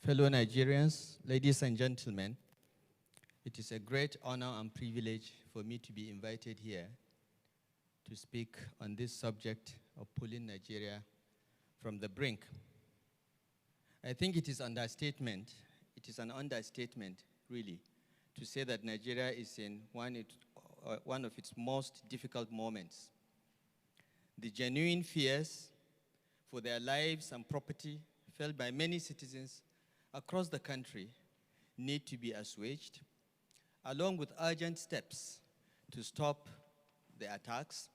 Fellow Nigerians, ladies and gentlemen, it is a great honor and privilege for me to be invited here to speak on this subject of pulling Nigeria from the brink. I think it is an understatement, really, to say that Nigeria is in one of its most difficult moments. The genuine fears for their lives and property felt by many citizens across the country need to be assuaged, along with urgent steps to stop the attacks,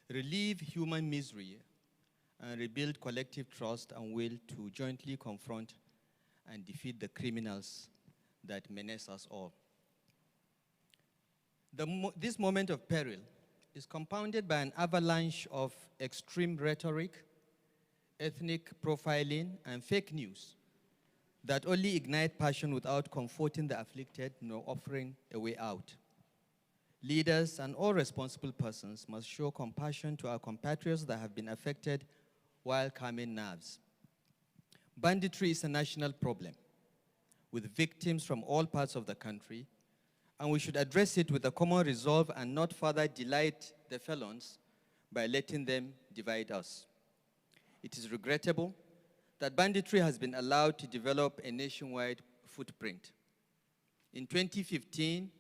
relieve human misery, and rebuild collective trust and will to jointly confront and defeat the criminals that menace us all. This moment of peril is compounded by an avalanche of extreme rhetoric, ethnic profiling, and fake news that only ignite passion without comforting the afflicted nor offering a way out. Leaders and all responsible persons must show compassion to our compatriots that have been affected while calming nerves. Banditry is a national problem with victims from all parts of the country, and we should address it with a common resolve and not further delight the felons by letting them divide us. It is regrettable that banditry has been allowed to develop a nationwide footprint. In 2015,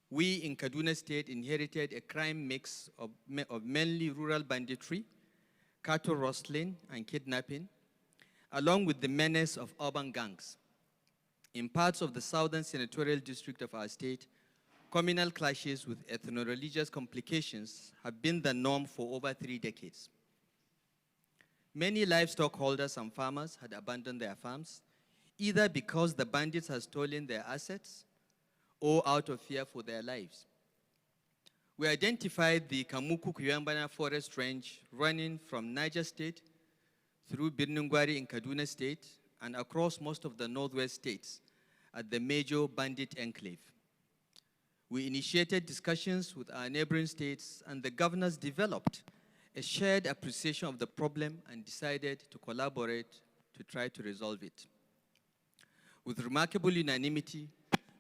we in Kaduna State inherited a crime mix of mainly rural banditry, cattle rustling, and kidnapping, along with the menace of urban gangs. In parts of the southern senatorial district of our state, communal clashes with ethno-religious complications have been the norm for over 3 decades. Many livestock holders and farmers had abandoned their farms, either because the bandits had stolen their assets or out of fear for their lives. We identified the Kamuku-Kuyambana forest range running from Niger State through Birnungwari in Kaduna State and across most of the northwest states at the major bandit enclave. We initiated discussions with our neighboring states, and the governors developed a shared appreciation of the problem and decided to collaborate to try to resolve it. With remarkable unanimity,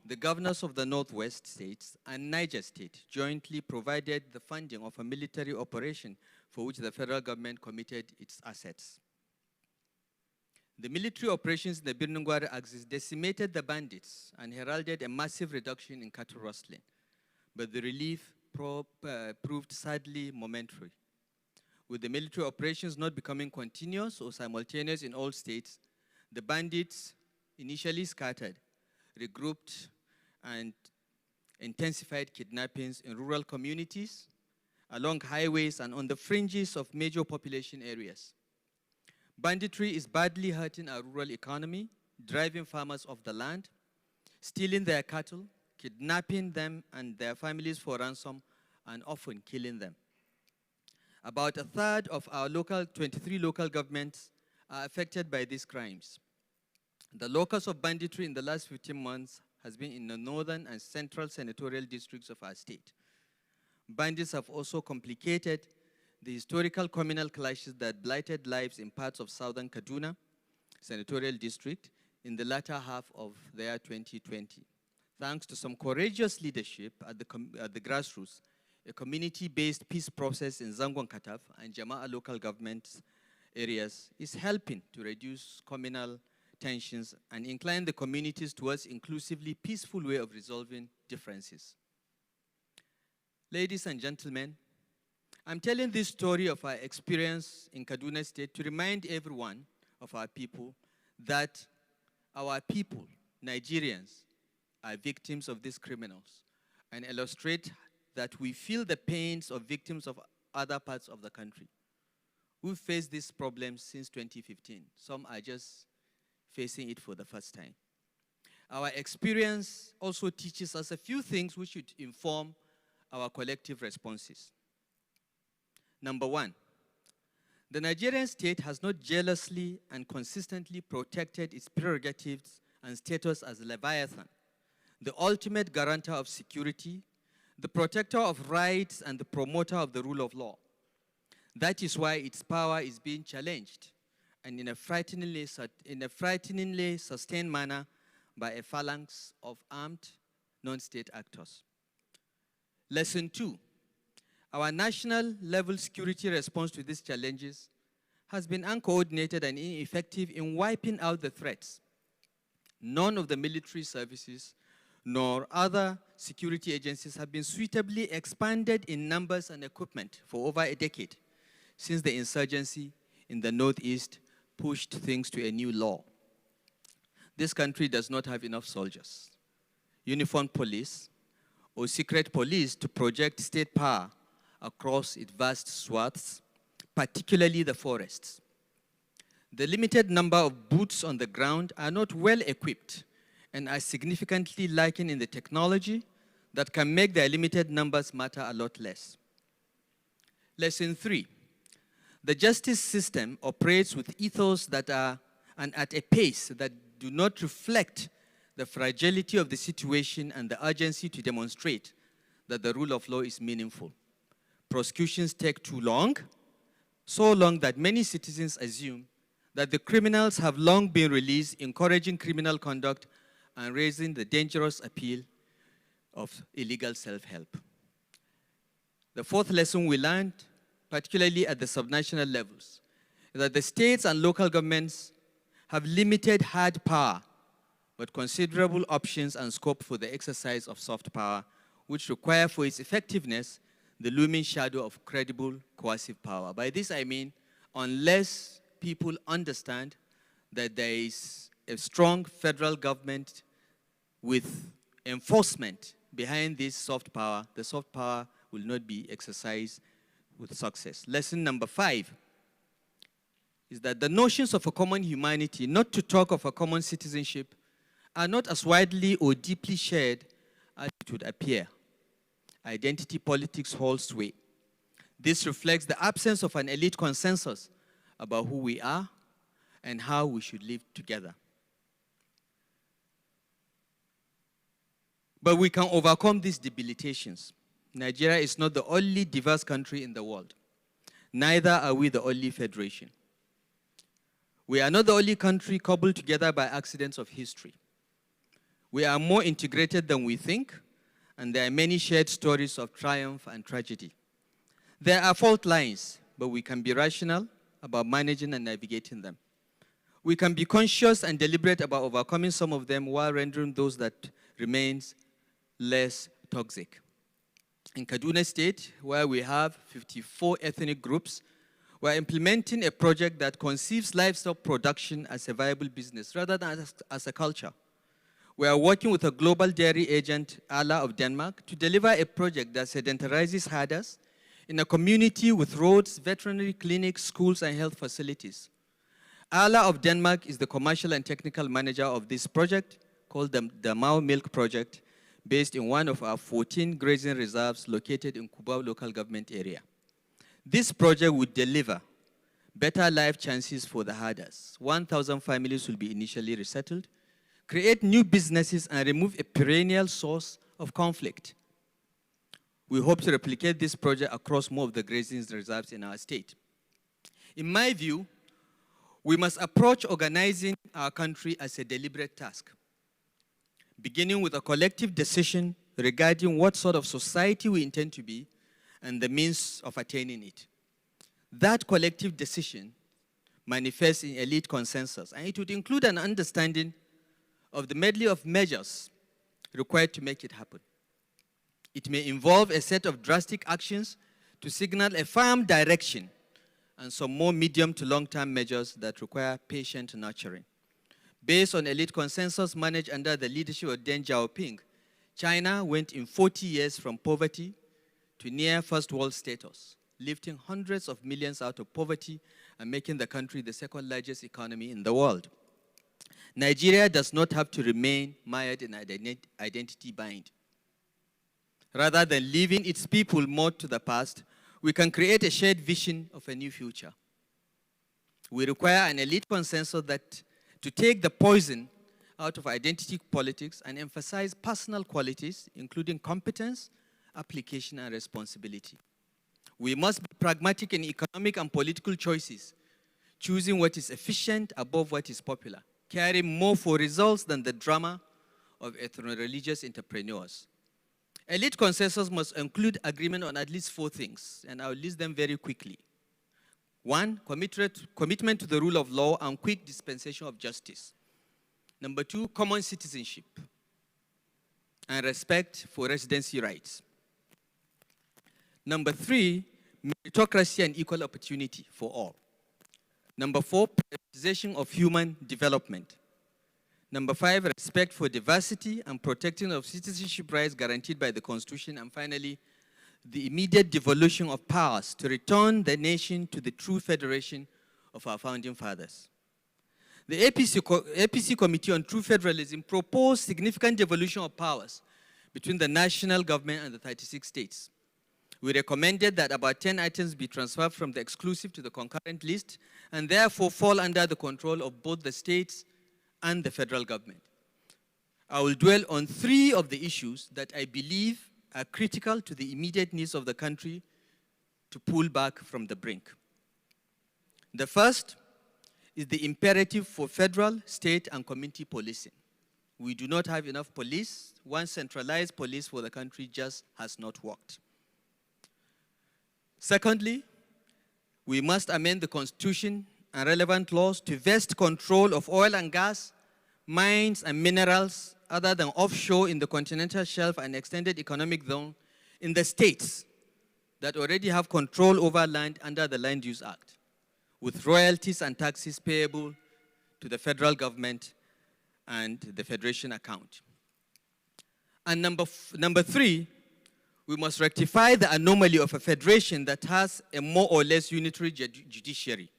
the governors of the Northwest states and Niger State jointly provided the funding of a military operation for which the federal government committed its assets. The military operations in the Birnungwari axis decimated the bandits and heralded a massive reduction in cattle rustling, but the relief proved sadly momentary. With the military operations not becoming continuous or simultaneous in all states, the bandits initially scattered, regrouped, and intensified kidnappings in rural communities, along highways, and on the fringes of major population areas. Banditry is badly hurting our rural economy, driving farmers off the land, stealing their cattle, kidnapping them and their families for ransom, and often killing them. About a third of our 23 local governments are affected by these crimes. The locus of banditry in the last 15 months has been in the northern and central senatorial districts of our state. Bandits have also complicated the historical communal clashes that blighted lives in parts of southern Kaduna senatorial district in the latter half of the year 2020. Thanks to some courageous leadership at the grassroots, a community-based peace process in Zangon Kataf and Jama'a local government areas is helping to reduce communal tensions and incline the communities towards inclusively peaceful way of resolving differences. Ladies and gentlemen, I'm telling this story of our experience in Kaduna State to remind everyone of our people that our people, Nigerians, are victims of these criminals and illustrate that we feel the pains of victims of other parts of the country. We've faced these problems since 2015. Some are just facing it for the first time. Our experience also teaches us a few things which should inform our collective responses. Number one, the Nigerian state has not jealously and consistently protected its prerogatives and status as Leviathan, the ultimate guarantor of security, the protector of rights, and the promoter of the rule of law. That is why its power is being challenged and in a frighteningly sustained manner by a phalanx of armed non-state actors. Lesson 2. Our national level security response to these challenges has been uncoordinated and ineffective in wiping out the threats. None of the military services nor other security agencies have been suitably expanded in numbers and equipment for over a decade since the insurgency in the Northeast pushed things to a new law. This country does not have enough soldiers, uniformed police, or secret police to project state power across its vast swaths, particularly the forests. The limited number of boots on the ground are not well equipped and are significantly lacking in the technology that can make their limited numbers matter a lot less. Lesson 3. The justice system operates with ethos that are and at a pace that do not reflect the fragility of the situation and the urgency to demonstrate that the rule of law is meaningful. Prosecutions take too long, so long that many citizens assume that the criminals have long been released, encouraging criminal conduct and raising the dangerous appeal of illegal self-help. The fourth lesson we learned, particularly at the subnational levels, is that the states and local governments have limited hard power, but considerable options and scope for the exercise of soft power, which require for its effectiveness the looming shadow of credible coercive power. By this I mean, unless people understand that there is a strong federal government with enforcement behind this soft power, the soft power will not be exercised with success. Lesson number 5 is that the notions of a common humanity, not to talk of a common citizenship, are not as widely or deeply shared as it would appear. Identity politics holds sway. This reflects the absence of an elite consensus about who we are and how we should live together. But we can overcome these debilitations. Nigeria is not the only diverse country in the world. Neither are we the only federation. We are not the only country cobbled together by accidents of history. We are more integrated than we think, and there are many shared stories of triumph and tragedy. There are fault lines, but we can be rational about managing and navigating them. We can be conscious and deliberate about overcoming some of them while rendering those that remains less toxic. In Kaduna State, where we have 54 ethnic groups, we're implementing a project that conceives livestock production as a viable business rather than as a culture. We are working with a global dairy agent, Ala of Denmark, to deliver a project that sedentarizes herders in a community with roads, veterinary clinics, schools, and health facilities. Ala of Denmark is the commercial and technical manager of this project, called the Mao Milk Project, based in one of our 14 grazing reserves located in Kubau local government area. This project would deliver better life chances for the herders. 1,000 families will be initially resettled, create new businesses, and remove a perennial source of conflict. We hope to replicate this project across more of the grazing reserves in our state. In my view, we must approach organizing our country as a deliberate task, beginning with a collective decision regarding what sort of society we intend to be and the means of attaining it. That collective decision manifests in elite consensus, and it would include an understanding of the medley of measures required to make it happen. It may involve a set of drastic actions to signal a firm direction and some more medium to long-term measures that require patient nurturing. Based on elite consensus managed under the leadership of Deng Xiaoping, China went in 40 years from poverty to near first world status, lifting hundreds of millions out of poverty and making the country the second largest economy in the world. Nigeria does not have to remain mired in identity bind. Rather than leaving its people moored to the past, we can create a shared vision of a new future. We require an elite consensus that to take the poison out of identity politics and emphasize personal qualities, including competence, application, and responsibility. We must be pragmatic in economic and political choices choosing what is efficient above what is popular, caring more for results than the drama of ethno-religious entrepreneurs. Elite consensus must include agreement on at least 4 things, and I'll list them very quickly. 1, commitment to the rule of law and quick dispensation of justice. Number 2, common citizenship and respect for residency rights. Number 3, meritocracy and equal opportunity for all. Number 4, prioritization of human development. Number 5, respect for diversity and protecting of citizenship rights guaranteed by the Constitution. And finally, the immediate devolution of powers to return the nation to the true federation of our founding fathers. The APC Committee on True Federalism proposed significant devolution of powers between the national government and the 36 states. We recommended that about 10 items be transferred from the exclusive to the concurrent list and therefore fall under the control of both the states and the federal government. I will dwell on 3 of the issues that I believe are critical to the immediate needs of the country to pull back from the brink. The first is the imperative for federal, state, and community policing. We do not have enough police. One centralized police for the country just has not worked. Secondly, we must amend the Constitution and relevant laws to vest control of oil and gas, mines and minerals other than offshore in the continental shelf and extended economic zone in the states that already have control over land under the Land Use Act, with royalties and taxes payable to the federal government and the federation account. And number 3, we must rectify the anomaly of a federation that has a more or less unitary judiciary.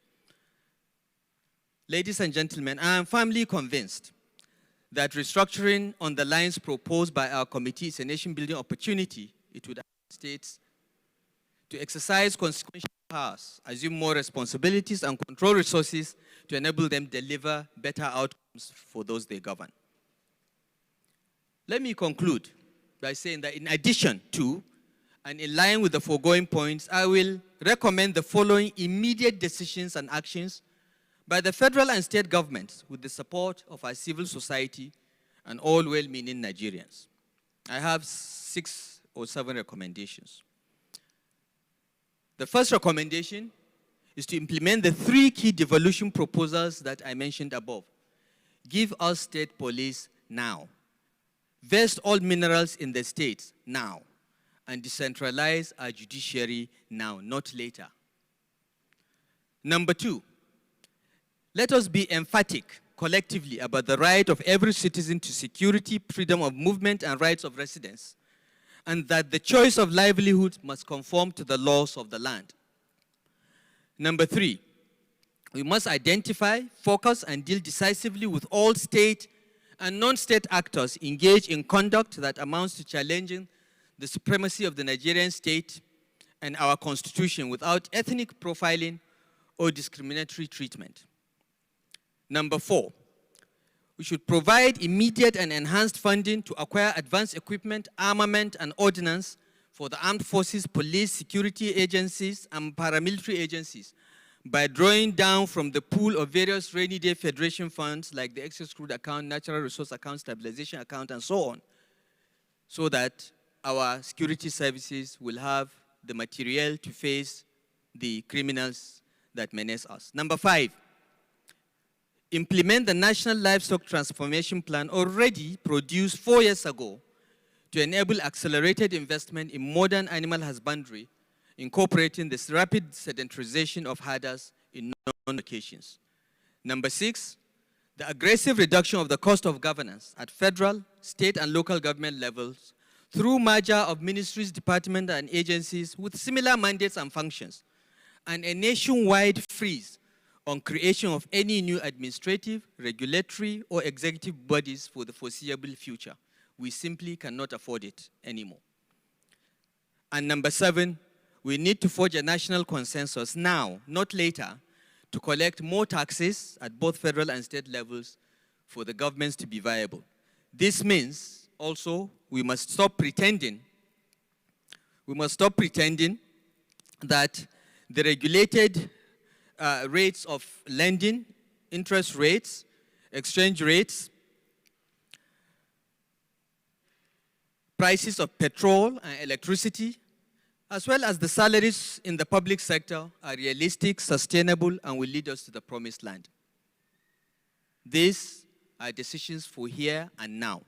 Ladies and gentlemen, I am firmly convinced that restructuring on the lines proposed by our committee is a nation-building opportunity. It would allow states to exercise consequential powers, assume more responsibilities, and control resources to enable them deliver better outcomes for those they govern. Let me conclude by saying that in addition to, and in line with the foregoing points, I will recommend the following immediate decisions and actions by the federal and state governments with the support of our civil society and all well-meaning Nigerians. I have 6 or 7 recommendations. The first recommendation is to implement the 3 key devolution proposals that I mentioned above. Give us state police now. Vest all minerals in the states now, and decentralize our judiciary now, not later. Number 2, let us be emphatic collectively about the right of every citizen to security, freedom of movement, and rights of residence, and that the choice of livelihood must conform to the laws of the land. Number 3, we must identify, focus, and deal decisively with all state and non-state actors engaged in conduct that amounts to challenging the supremacy of the Nigerian state and our constitution without ethnic profiling or discriminatory treatment. Number 4, we should provide immediate and enhanced funding to acquire advanced equipment, armament, and ordnance for the armed forces, police, security agencies, and paramilitary agencies by drawing down from the pool of various rainy day federation funds like the excess crude account, natural resource account, stabilization account, and so on, so that our security services will have the material to face the criminals that menace us. Number 5, implement the National Livestock Transformation Plan already produced 4 years ago to enable accelerated investment in modern animal husbandry, incorporating this rapid sedentarization of herders in non-locations. Number 6, the aggressive reduction of the cost of governance at federal, state, and local government levels through merger of ministries, departments, and agencies with similar mandates and functions, and a nationwide freeze on creation of any new administrative, regulatory, or executive bodies for the foreseeable future. We simply cannot afford it anymore. And number 7, we need to forge a national consensus now, not later, to collect more taxes at both federal and state levels for the governments to be viable. This means also we must stop pretending that the regulated rates of lending, interest rates, exchange rates, prices of petrol and electricity, as well as the salaries in the public sector are realistic, sustainable, and will lead us to the promised land. These are decisions for here and now.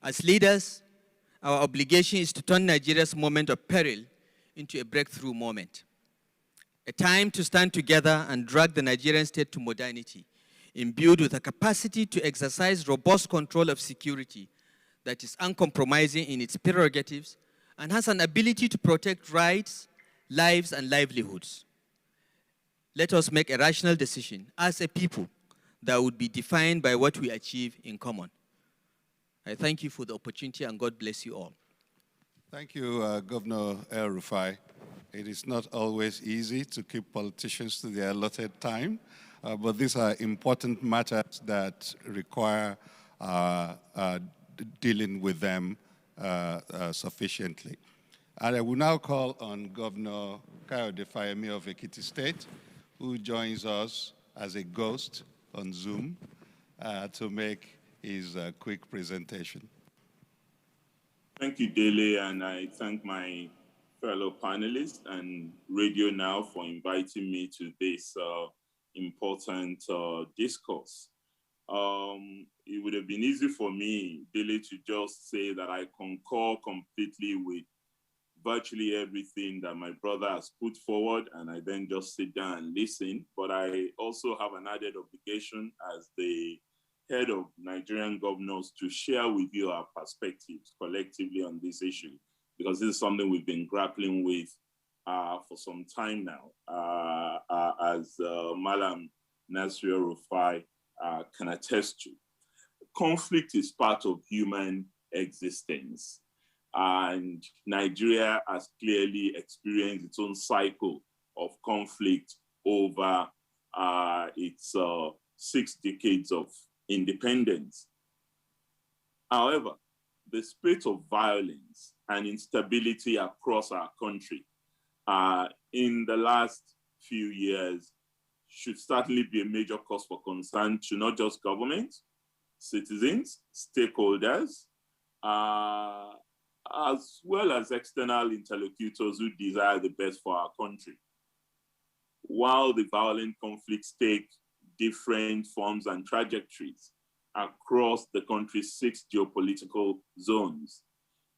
As leaders, our obligation is to turn Nigeria's moment of peril into a breakthrough moment. A time to stand together and drag the Nigerian state to modernity, imbued with a capacity to exercise robust control of security that is uncompromising in its prerogatives and has an ability to protect rights, lives, and livelihoods. Let us make a rational decision as a people that would be defined by what we achieve in common. I thank you for the opportunity, and God bless you all. Thank you, Governor El-Rufai. It is not always easy to keep politicians to their allotted time, but these are important matters that require dealing with them sufficiently. And I will now call on Governor Kayode Fayemi of Ekiti State, who joins us as a ghost on Zoom to make his quick presentation. Thank you, Dele, and I thank my fellow panelists and Radio Now for inviting me to this important discourse. It would have been easy for me, Dele, to just say that I concur completely with virtually everything that my brother has put forward, and I then just sit down and listen. But I also have an added obligation as the head of Nigerian governors to share with you our perspectives collectively on this issue, because this is something we've been grappling with for some time now, as Malam Nasir Rufai can attest to. Conflict is part of human existence, and Nigeria has clearly experienced its own cycle of conflict over its 6 decades of independence. However, the spate of violence and instability across our country in the last few years should certainly be a major cause for concern to not just government, citizens, stakeholders, as well as external interlocutors who desire the best for our country. While the violent conflicts take different forms and trajectories across the country's 6 geopolitical zones,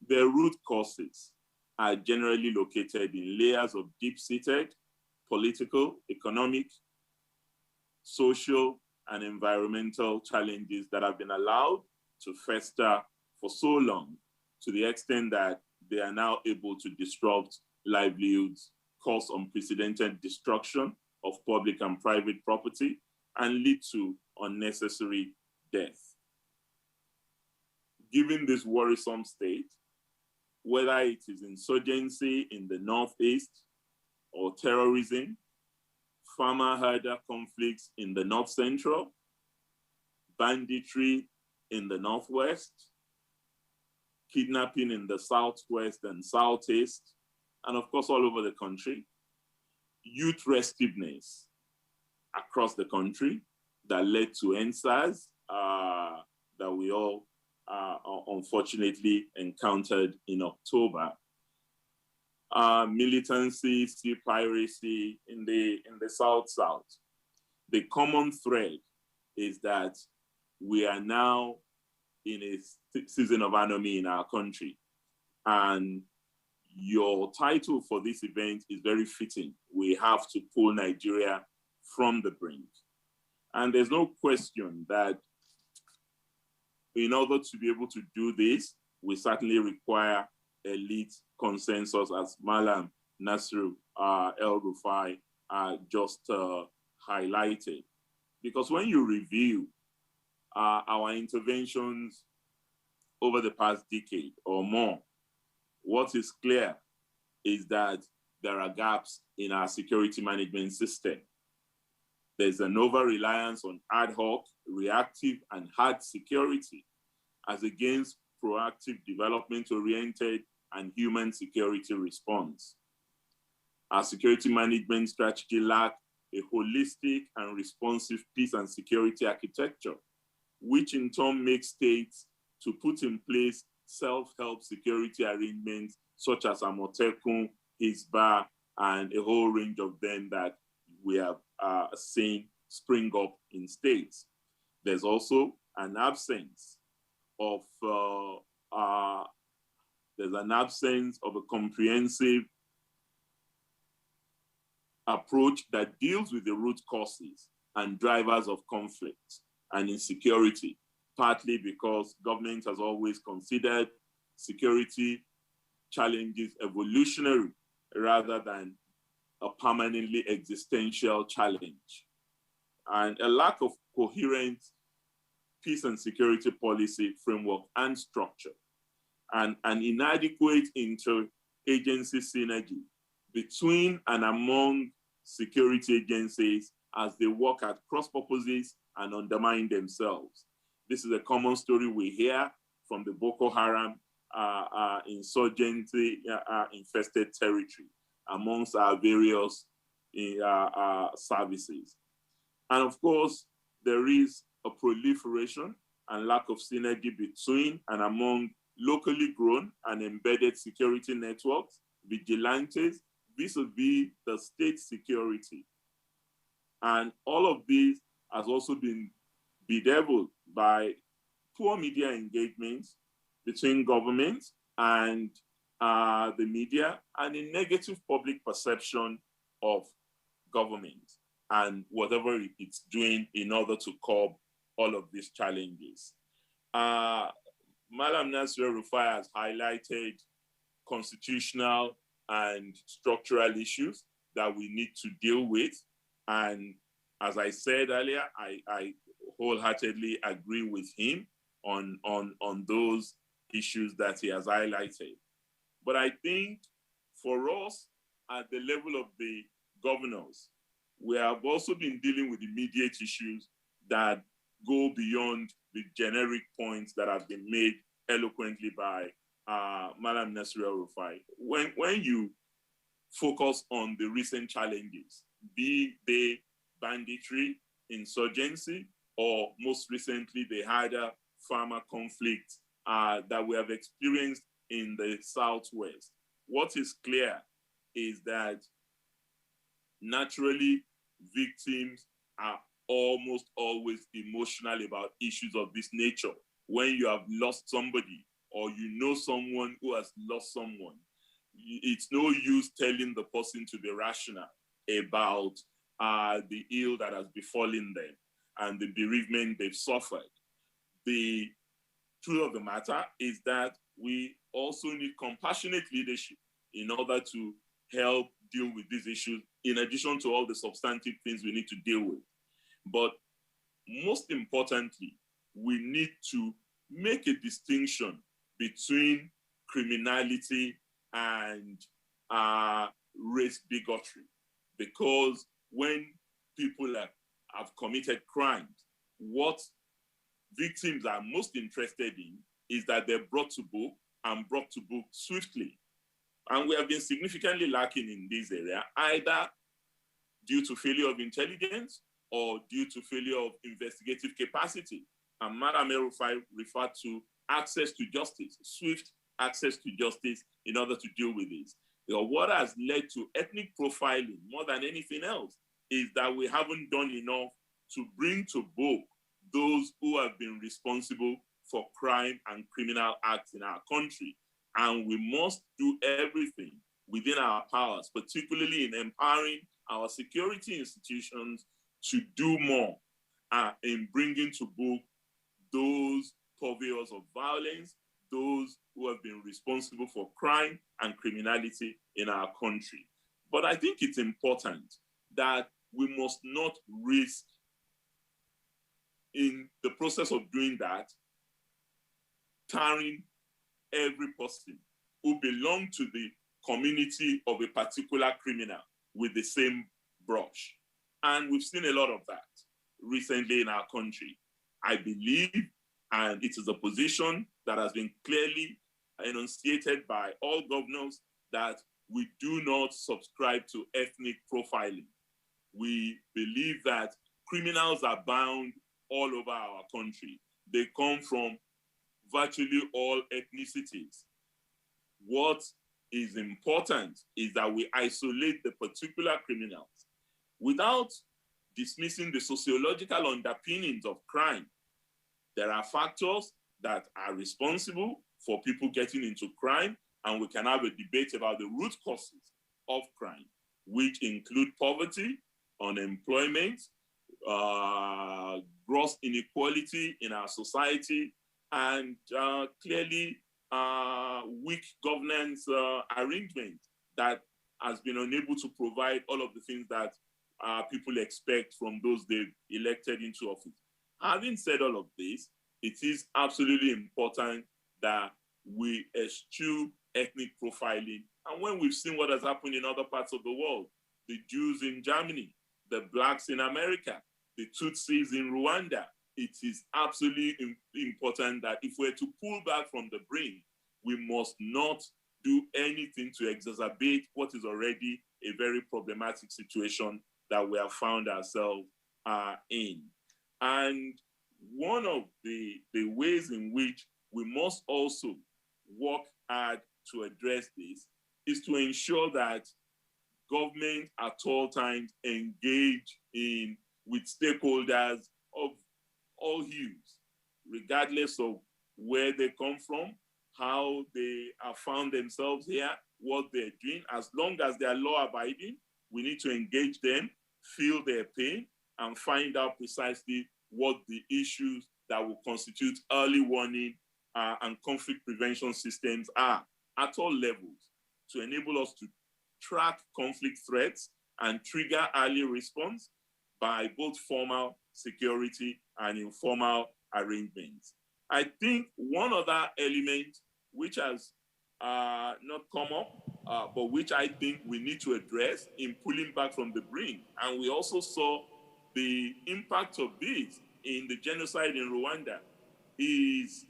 their root causes are generally located in layers of deep-seated political, economic, social, and environmental challenges that have been allowed to fester for so long, to the extent that they are now able to disrupt livelihoods, cause unprecedented destruction of public and private property, and lead to unnecessary death. Given this worrisome state, whether it is insurgency in the Northeast or terrorism, farmer-herder conflicts in the North Central, banditry in the Northwest, kidnapping in the Southwest and Southeast, and of course all over the country, youth restiveness across the country that led to NSAS that we all unfortunately encountered in October. Militancy, sea piracy in the South-South. The common thread is that we are now in a season of anomie in our country. And your title for this event is very fitting. We have to pull Nigeria from the brink. And there's no question that in order to be able to do this, we certainly require elite consensus, as Malam Nasir El-Rufai just highlighted. Because when you review our interventions over the past decade or more, what is clear is that there are gaps in our security management system. There's an over-reliance on ad hoc, reactive, and hard security as against proactive, development-oriented, and human security response. Our security management strategy lacks a holistic and responsive peace and security architecture, which in turn makes states to put in place self-help security arrangements such as Amotekun, Hisba, and a whole range of them that we have seen spring up in states. There's also an absence of a comprehensive approach that deals with the root causes and drivers of conflict and insecurity, partly because government has always considered security challenges evolutionary rather than a permanently existential challenge. And a lack of coherent peace and security policy framework and structure, and an inadequate inter-agency synergy between and among security agencies as they work at cross purposes and undermine themselves. This is a common story we hear from the Boko Haram insurgency infested territory amongst our various services. And of course, there is a proliferation and lack of synergy between and among locally grown and embedded security networks, vigilantes, vis-a-vis the state security. And all of this has also been bedeviled by poor media engagement between government and the media, and a negative public perception of government and whatever it's doing in order to curb all of these challenges. Madam Nasir Rufai has highlighted constitutional and structural issues that we need to deal with. And as I said earlier, I wholeheartedly agree with him on those issues that he has highlighted. But I think for us at the level of the governors, we have also been dealing with immediate issues that go beyond the generic points that have been made eloquently by Madam Nasir Rufai. When you focus on the recent challenges, be they banditry, insurgency, or most recently the harder farmer conflict that we have experienced in the Southwest, what is clear is that naturally victims are almost always emotional about issues of this nature. When you have lost somebody or you know someone who has lost someone, it's no use telling the person to be rational about the ill that has befallen them and the bereavement they've suffered. The truth of the matter is that we also need compassionate leadership in order to help deal with these issues, in addition to all the substantive things we need to deal with. But most importantly, we need to make a distinction between criminality and race bigotry. Because when people have committed crimes, what victims are most interested in is that they're brought to book and brought to book swiftly. And we have been significantly lacking in this area, either due to failure of intelligence or due to failure of investigative capacity. And Madam Rufai referred to access to justice, swift access to justice in order to deal with this. What has led to ethnic profiling more than anything else is that we haven't done enough to bring to book those who have been responsible for crime and criminal acts in our country. And we must do everything within our powers, particularly in empowering our security institutions to do more in bringing to book those purveyors of violence, those who have been responsible for crime and criminality in our country. But I think it's important that we must not risk, in the process of doing that, tarring every person who belongs to the community of a particular criminal with the same brush. And we've seen a lot of that recently in our country. I believe, and it is a position that has been clearly enunciated by all governors, that we do not subscribe to ethnic profiling. We believe that criminals are bound all over our country. They come from virtually all ethnicities. What is important is that we isolate the particular criminals without dismissing the sociological underpinnings of crime. There are factors that are responsible for people getting into crime, and we can have a debate about the root causes of crime, which include poverty, unemployment, gross inequality in our society, and clearly weak governance arrangement that has been unable to provide all of the things that people expect from those they've elected into office. Having said all of this, it is absolutely important that we eschew ethnic profiling. And when we've seen what has happened in other parts of the world, the Jews in Germany, the blacks in America, the Tutsis in Rwanda, it is absolutely important that if we're to pull back from the brink, we must not do anything to exacerbate what is already a very problematic situation that we have found ourselves in. And one of the ways in which we must also work hard to address this is to ensure that government at all times engage with stakeholders of all hues, regardless of where they come from, how they have found themselves here, what they're doing. As long as they are law-abiding, we need to engage them, feel their pain, and find out precisely what the issues that will constitute early warning and conflict prevention systems are at all levels to enable us to track conflict threats and trigger early response by both formal security and informal arrangements. I think one other element which has not come up, but which I think we need to address in pulling back from the brink, and we also saw the impact of this in the genocide in Rwanda, is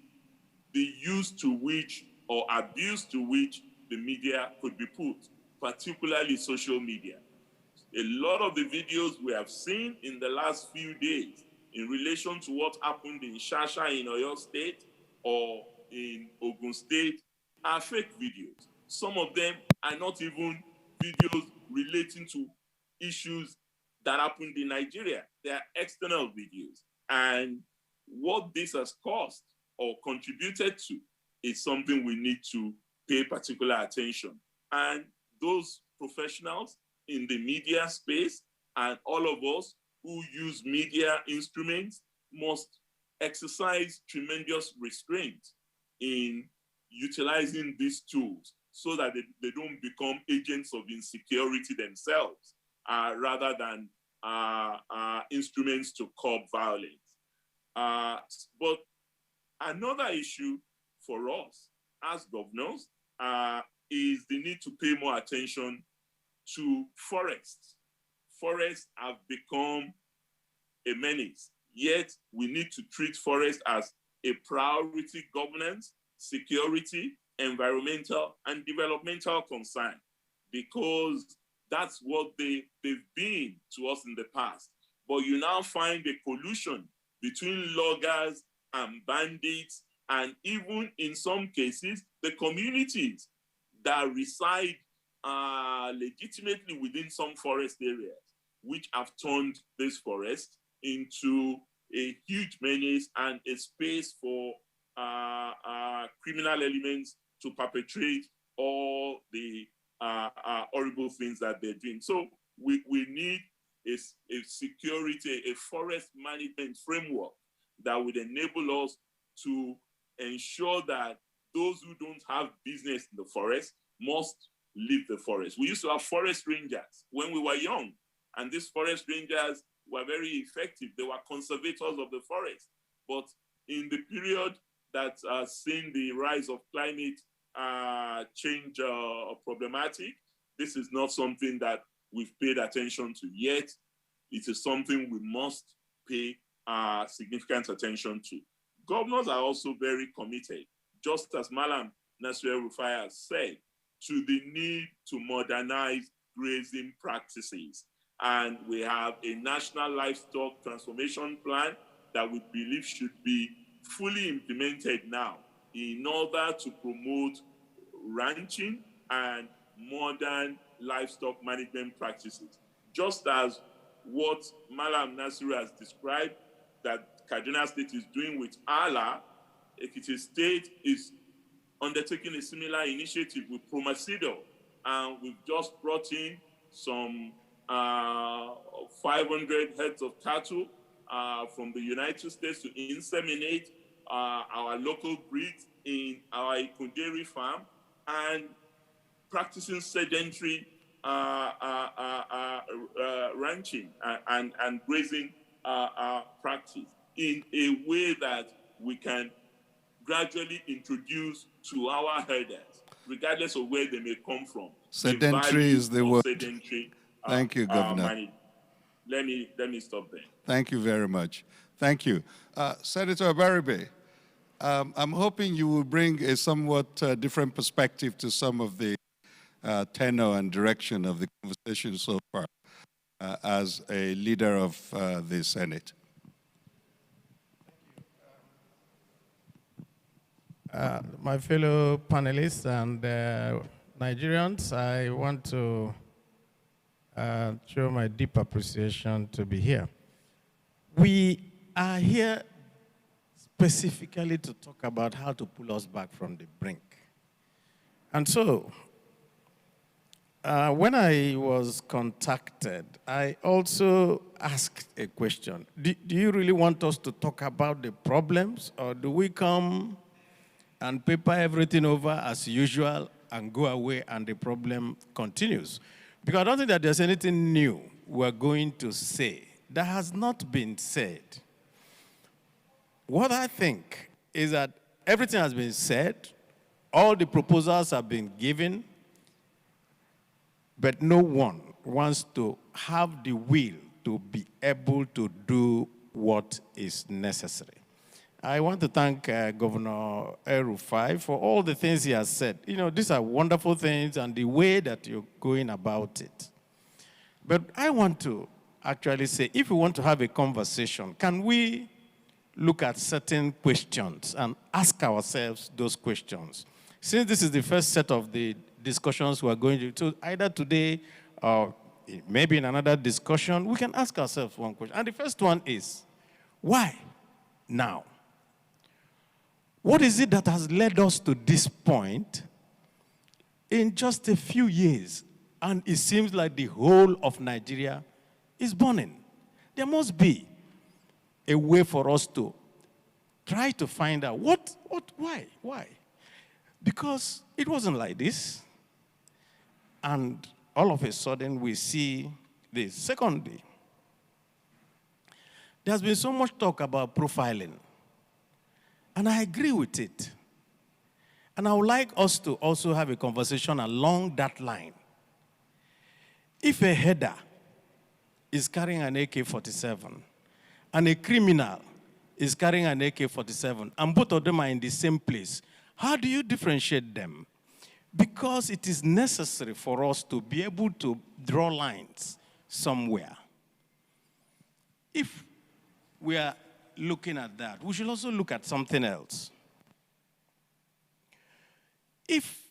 the use to which or abuse to which the media could be put, particularly social media. A lot of the videos we have seen in the last few days in relation to what happened in Shasha in Oyo State or in Ogun State are fake videos. Some of them are not even videos relating to issues that happened in Nigeria. They are external videos. And what this has caused or contributed to is something we need to pay particular attention. And those professionals in the media space and all of us who use media instruments must exercise tremendous restraint in utilizing these tools so that they don't become agents of insecurity themselves, rather than instruments to curb violence. But another issue for us as governors is the need to pay more attention to forests. Forests have become a menace, yet we need to treat forests as a priority governance, security, environmental, and developmental concern, because that's what they've been to us in the past. But you now find a collusion between loggers and bandits, and even in some cases, the communities that reside legitimately within some forest areas, which have turned this forest into a huge menace and a space for criminal elements to perpetrate all the horrible things that they're doing. So we need a security, a forest management framework that would enable us to ensure that those who don't have business in the forest must leave the forest. We used to have forest rangers when we were young, and these forest rangers were very effective. They were conservators of the forest. But in the period that's seen the rise of climate change problematic, this is not something that we've paid attention to yet. It is something we must pay significant attention to. Governors are also very committed, just as Malam Nasir Rufai has said, to the need to modernize grazing practices. And we have a national livestock transformation plan that we believe should be fully implemented now in order to promote ranching and modern livestock management practices. Just as what Malam Nasiru has described that Kaduna State is doing with ALA, Ekiti State is undertaking a similar initiative with Promacedo, and we've just brought in some 500 heads of cattle from the United States to inseminate our local breeds in our Ikunderi farm, and practicing sedentary ranching and grazing practice in a way that we can gradually introduce to our herders, regardless of where they may come from. Sedentary is the word. Sedentary, Thank you, Governor. Let me stop there. Thank you very much. Thank you. Senator Abaribe, I'm hoping you will bring a somewhat different perspective to some of the tenor and direction of the conversation so far as a leader of the Senate. My fellow panelists and Nigerians, I want to show my deep appreciation to be here. We are here specifically to talk about how to pull us back from the brink. And so, when I was contacted, I also asked a question. Do you really want us to talk about the problems, or do we come and paper everything over as usual and go away and the problem continues? Because I don't think that there's anything new we're going to say that has not been said. What I think is that everything has been said, all the proposals have been given, but no one wants to have the will to be able to do what is necessary. I want to thank Governor El-Rufai for all the things he has said. You know, these are wonderful things and the way that you're going about it. But I want to actually say, if we want to have a conversation, can we look at certain questions and ask ourselves those questions? Since this is the first set of the discussions we are going to either today or maybe in another discussion, we can ask ourselves one question. And the first one is, why now? What is it that has led us to this point in just a few years? And it seems like the whole of Nigeria is burning. There must be a way for us to try to find out why? Because it wasn't like this. And all of a sudden we see this. Secondly, there's been so much talk about profiling. And I agree with it. And I would like us to also have a conversation along that line. If a header is carrying an AK-47 and a criminal is carrying an AK-47 and both of them are in the same place, how do you differentiate them? Because it is necessary for us to be able to draw lines somewhere. If we are looking at that, we should also look at something else. If,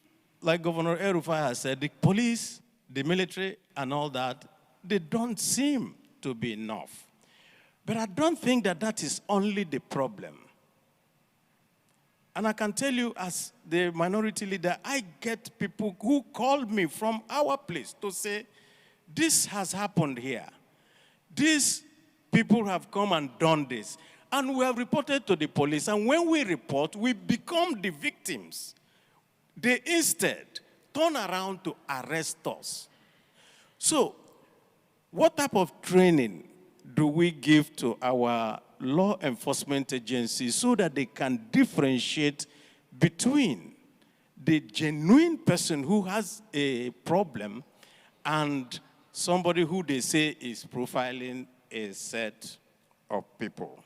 like Governor El-Rufai has said, the police, the military, and all that, they don't seem to be enough. But I don't think that that is only the problem. And I can tell you, as the minority leader, I get people who call me from our place to say, this has happened here. These people have come and done this. And we have reported to the police. And when we report, we become the victims. They instead turn around to arrest us. So, what type of training do we give to our law enforcement agencies so that they can differentiate between the genuine person who has a problem and somebody who they say is profiling a set of people?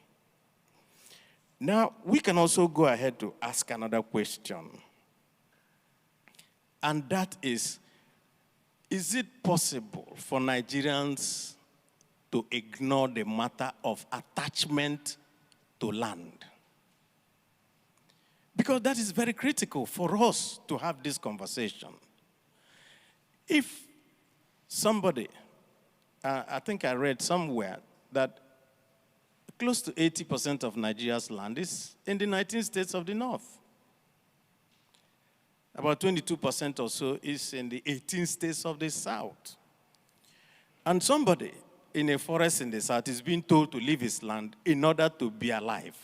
Now, we can also go ahead to ask another question. And that is it possible for Nigerians to ignore the matter of attachment to land. Because that is very critical for us to have this conversation. If somebody, I think I read somewhere that close to 80% of Nigeria's land is in the 19 states of the North. About 22% or so is in the 18 states of the South. And somebody in a forest in the South is being told to leave his land in order to be alive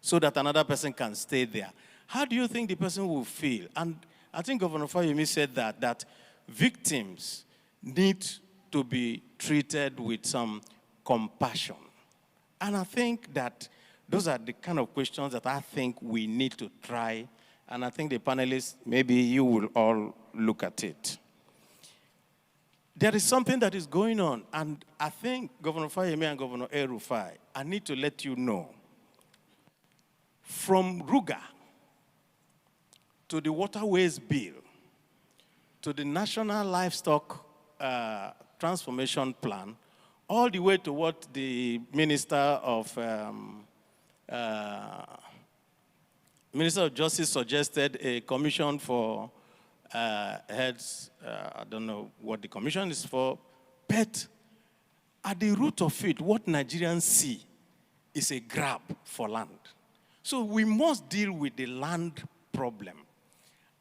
so that another person can stay there. How do you think the person will feel? And I think Governor Fayemi said that victims need to be treated with some compassion. And I think that those are the kind of questions that I think we need to try. And I think the panelists, maybe you will all look at it. There is something that is going on, and I think Governor Fayemi and Governor El-Rufai, I need to let you know, from Ruga to the Waterways Bill, to the National Livestock Transformation Plan, all the way to what the Minister of Justice suggested, a commission for heads, I don't know what the commission is for, but at the root of it, what Nigerians see is a grab for land. So we must deal with the land problem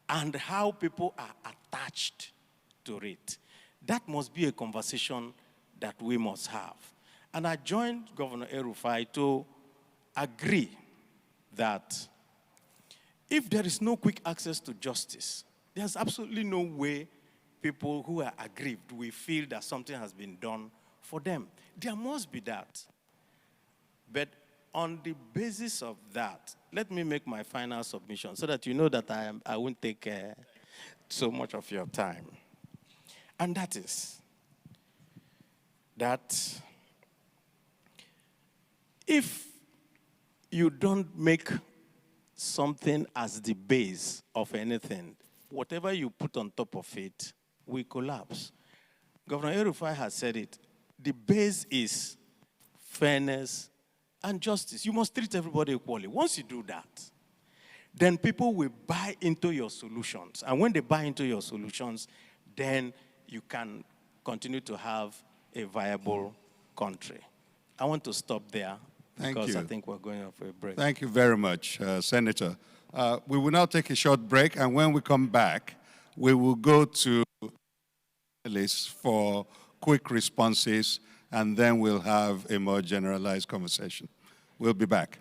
and how people are attached to it. That must be a conversation that we must have. And I joined Governor El-Rufai to agree that if there is no quick access to justice, there's absolutely no way people who are aggrieved will feel that something has been done for them. There must be that. But on the basis of that, let me make my final submission so that you know that I won't take so much of your time. And that is that if you don't make something as the base of anything, whatever you put on top of it will collapse. Governor El-Rufai has said it. The base is fairness and justice. You must treat everybody equally. Once you do that, then people will buy into your solutions. And when they buy into your solutions, then you can continue to have a viable country. I want to stop there. Because I think we're going off a break. Thank you very much, Senator. We will now take a short break, and when we come back, we will go to panelists for quick responses, and then we'll have a more generalized conversation. We'll be back.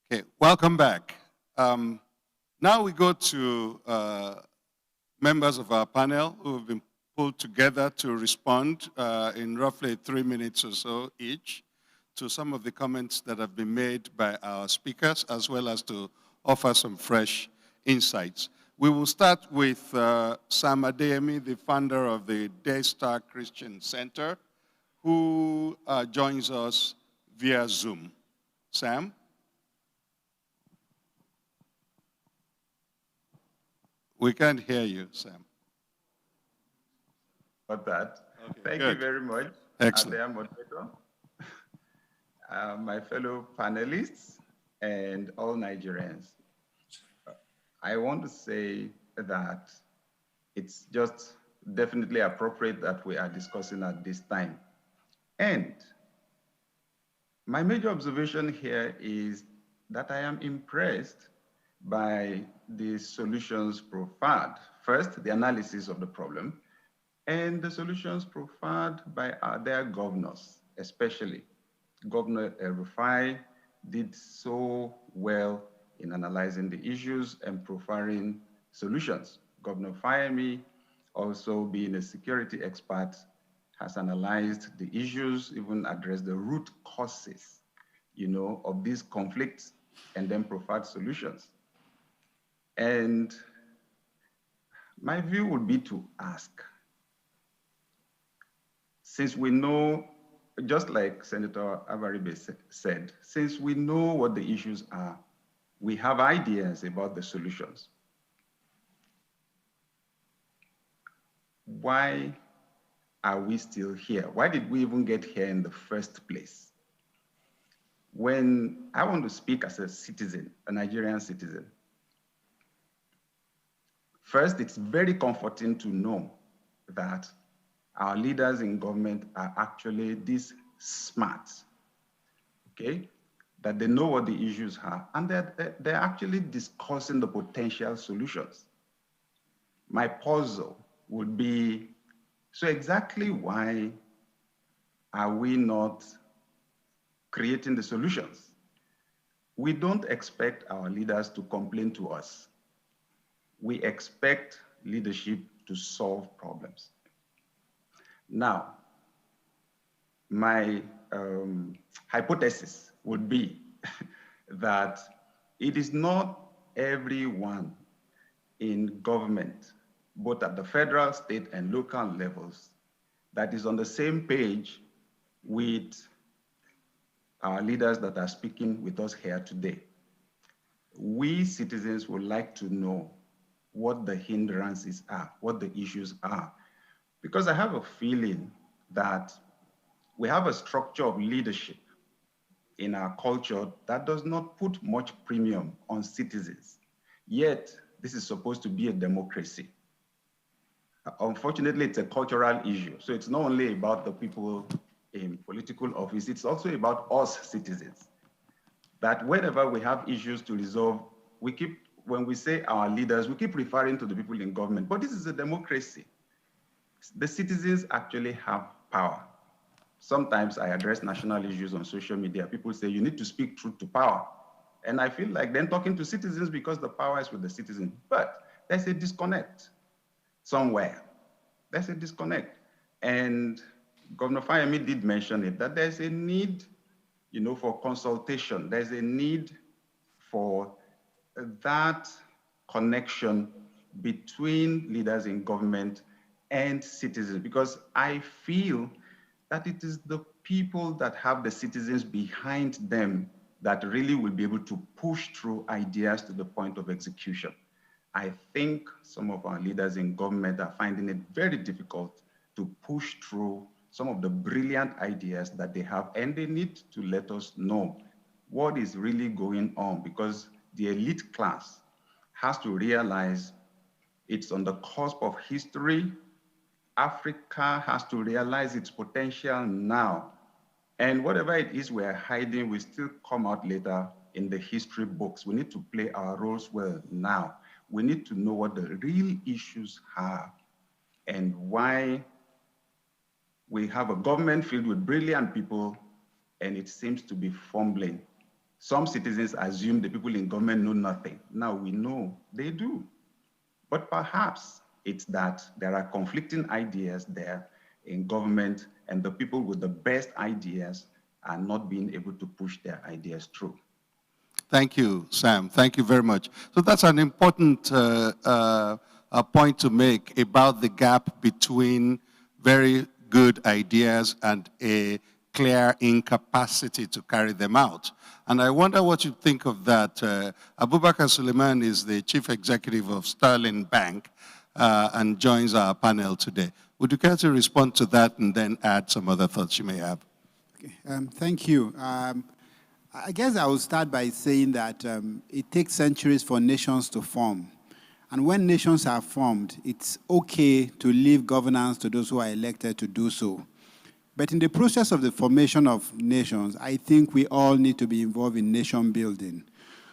Okay, welcome back. Now we go to members of our panel who have been pulled together to respond in roughly 3 minutes or so each to some of the comments that have been made by our speakers, as well as to offer some fresh insights. We will start with Sam Adeyemi, the founder of the Daystar Christian Center, who joins us via Zoom. Sam? We can't hear you, Sam. About that. Okay, Thank good. you very much, Excellent. Adair Moderator, my fellow panelists, and all Nigerians. I want to say that it's just definitely appropriate that we are discussing at this time. And my major observation here is that I am impressed by the solutions proffered. First, the analysis of the problem, and the solutions proffered by their governors, especially. Governor El-Rufai did so well in analyzing the issues and proffering solutions. Governor Fayemi, also being a security expert, has analyzed the issues, even addressed the root causes, of these conflicts, and then proffered solutions. And my view would be to ask, since we know, just like Senator Avaribe said, since we know what the issues are, we have ideas about the solutions. Why are we still here? Why did we even get here in the first place? When I want to speak as a citizen, a Nigerian citizen, first, it's very comforting to know that our leaders in government are actually this smart, okay? That they know what the issues are, and they're actually discussing the potential solutions. My puzzle would be, so exactly why are we not creating the solutions? We don't expect our leaders to complain to us. We expect leadership to solve problems. Now, my hypothesis would be that it is not everyone in government, both at the federal, state, and local levels, that is on the same page with our leaders that are speaking with us here today. We citizens would like to know what the hindrances are, what the issues are. Because I have a feeling that we have a structure of leadership in our culture that does not put much premium on citizens. Yet, this is supposed to be a democracy. Unfortunately, it's a cultural issue. So it's not only about the people in political office, it's also about us citizens. That whenever we have issues to resolve, when we say our leaders, we keep referring to the people in government, but this is a democracy. The citizens actually have power. Sometimes I address national issues on social media. People say, you need to speak truth to power. And I feel like then talking to citizens because the power is with the citizens. But there's a disconnect somewhere. There's a disconnect. And Governor Fayemi did mention it, that there's a need, for consultation. There's a need for that connection between leaders in government and citizens, because I feel that it is the people that have the citizens behind them that really will be able to push through ideas to the point of execution. I think some of our leaders in government are finding it very difficult to push through some of the brilliant ideas that they have, and they need to let us know what is really going on, because the elite class has to realize it's on the cusp of history. Africa has to realize its potential now. And whatever it is we're hiding will still come out later in the history books. We need to play our roles well now. We need to know what the real issues are and why we have a government filled with brilliant people and it seems to be fumbling Some citizens assume the people in government know nothing. Now we know they do. But perhaps it's that there are conflicting ideas there in government, and the people with the best ideas are not being able to push their ideas through. Thank you, Sam. Thank you very much. So that's an important point to make about the gap between very good ideas and a clear incapacity to carry them out. And I wonder what you think of that. Abubakar Suleiman is the chief executive of Sterling Bank and joins our panel today. Would you care to respond to that and then add some other thoughts you may have? Okay. Thank you. I guess I will start by saying that it takes centuries for nations to form. And when nations are formed, it's okay to leave governance to those who are elected to do so. But in the process of the formation of nations, I think we all need to be involved in nation building.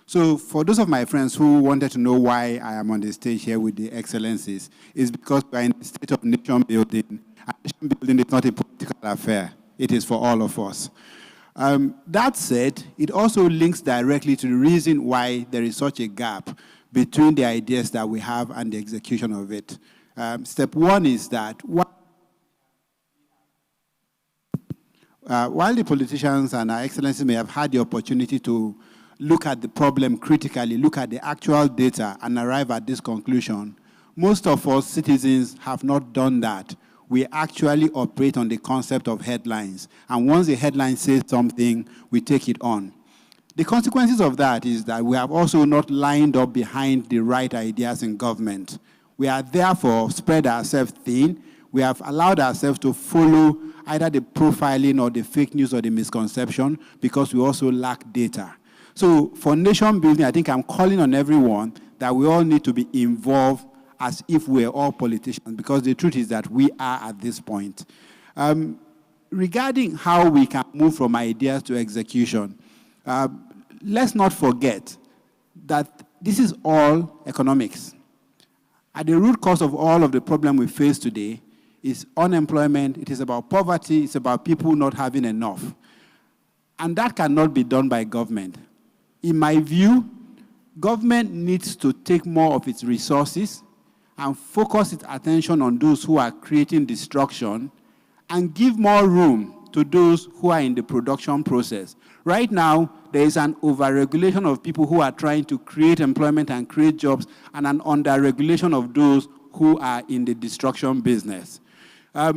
So for those of my friends who wanted to know why I am on the stage here with the excellencies, is because we are in a state of nation building. And nation building is not a political affair. It is for all of us. That said, it also links directly to the reason why there is such a gap between the ideas that we have and the execution of it. Step one is that while the politicians and our excellencies may have had the opportunity to look at the problem critically, look at the actual data and arrive at this conclusion, most of us citizens have not done that. We actually operate on the concept of headlines. And once the headline says something, we take it on. The consequences of that is that we have also not lined up behind the right ideas in government. We are therefore spread ourselves thin. We have allowed ourselves to follow either the profiling or the fake news or the misconception because we also lack data. So for nation building, I think I'm calling on everyone that we all need to be involved as if we're all politicians, because the truth is that we are at this point. Regarding how we can move from ideas to execution, let's not forget that this is all economics. At the root cause of all of the problem we face today is unemployment. It is about poverty. It's about people not having enough. And that cannot be done by government. In my view, government needs to take more of its resources and focus its attention on those who are creating destruction and give more room to those who are in the production process. Right now, there is an over-regulation of people who are trying to create employment and create jobs, and an under-regulation of those who are in the destruction business. I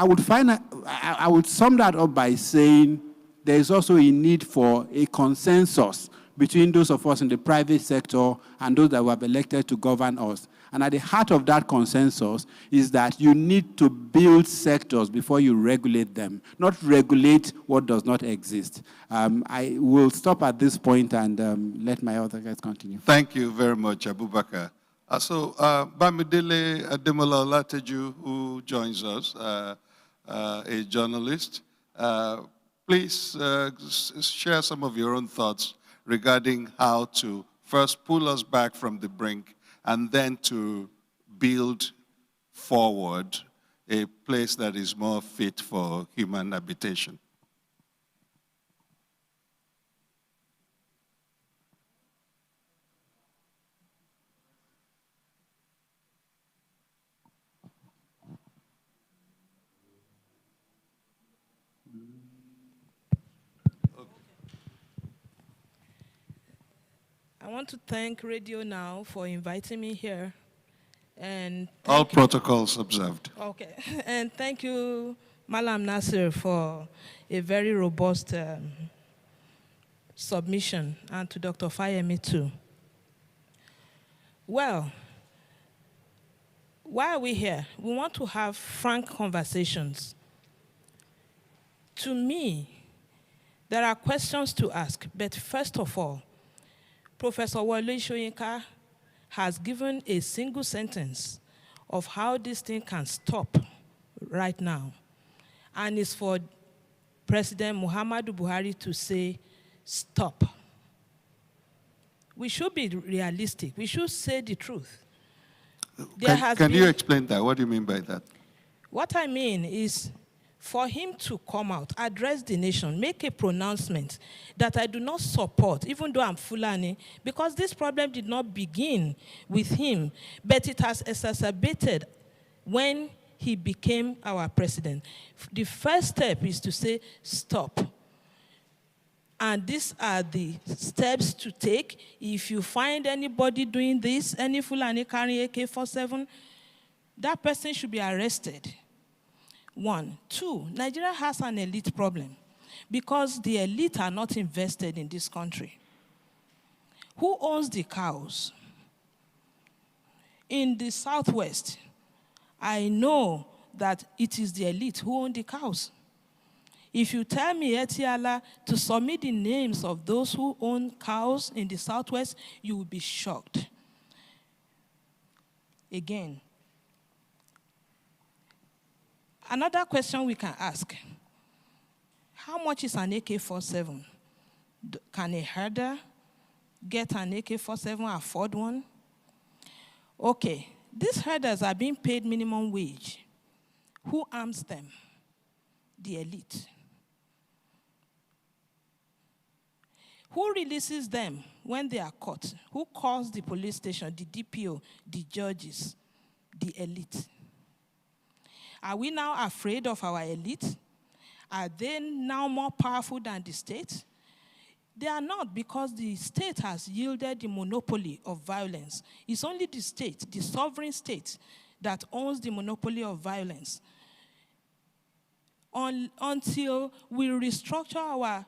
would sum that up by saying there is also a need for a consensus between those of us in the private sector and those that were elected to govern us. And at the heart of that consensus is that you need to build sectors before you regulate them, not regulate what does not exist. I will stop at this point and let my other guys continue. Thank you very much, Abubakar. So, Bamidele Ademola Olateju, who joins us, a journalist, please share some of your own thoughts regarding how to first pull us back from the brink and then to build forward a place that is more fit for human habitation. I want to thank Radio Now for inviting me here. And all protocols observed. Okay. And thank you, Malam Nasir, for a very robust submission, and to Dr. Fayemi too. Well, why are we here? We want to have frank conversations. To me, there are questions to ask, but first of all, Professor Wole Soyinka has given a single sentence of how this thing can stop right now. And it's for President Muhammadu Buhari to say, stop. We should be realistic. We should say the truth. Can you explain that? What do you mean by that? What I mean is, for him to come out, address the nation, make a pronouncement that I do not support, even though I'm Fulani, because this problem did not begin with him, but it has exacerbated when he became our president. The first step is to say, stop. And these are the steps to take. If you find anybody doing this, any Fulani carrying AK-47, that person should be arrested. 1. 2, Nigeria has an elite problem because the elite are not invested in this country. Who owns the cows? In the Southwest, I know that it is the elite who own the cows. If you tell me, Etiala, to submit the names of those who own cows in the Southwest, you will be shocked. Again, another question we can ask, how much is an AK-47? Can a herder get an AK-47, afford one? Okay, these herders are being paid minimum wage. Who arms them? The elite. Who releases them when they are caught? Who calls the police station, the DPO, the judges? The elite. Are we now afraid of our elite? Are they now more powerful than the state? They are not, because the state has yielded the monopoly of violence. It's only the state, the sovereign state, that owns the monopoly of violence. Until we restructure our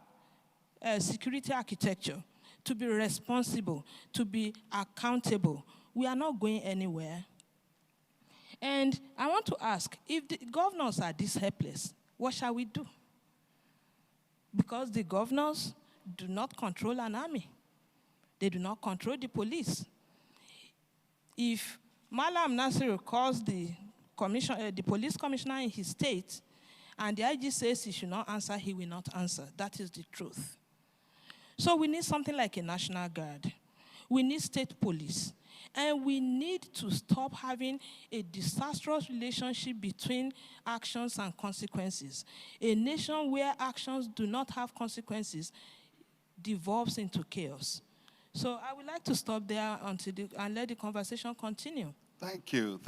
security architecture to be responsible, to be accountable, we are not going anywhere. And I want to ask, if the governors are this helpless, what shall we do? Because the governors do not control an army. They do not control the police. If Malam Nasir calls the police commissioner in his state, and the IG says he should not answer, he will not answer. That is the truth. So we need something like a National Guard. We need state police. And we need to stop having a disastrous relationship between actions and consequences. A nation where actions do not have consequences devolves into chaos. So I would like to stop there and let the conversation continue. Thank you,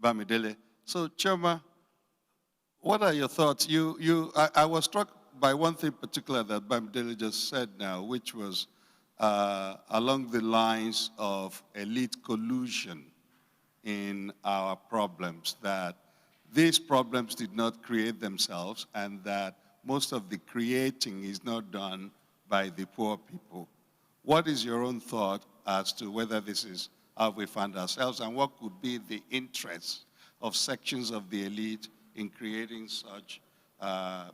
Bamidele. So, Choma, what are your thoughts? I was struck by one thing particular that Bamidele just said now, which was along the lines of elite collusion in our problems, that these problems did not create themselves and that most of the creating is not done by the poor people. What is your own thought as to whether this is how we find ourselves, and what could be the interests of sections of the elite in creating such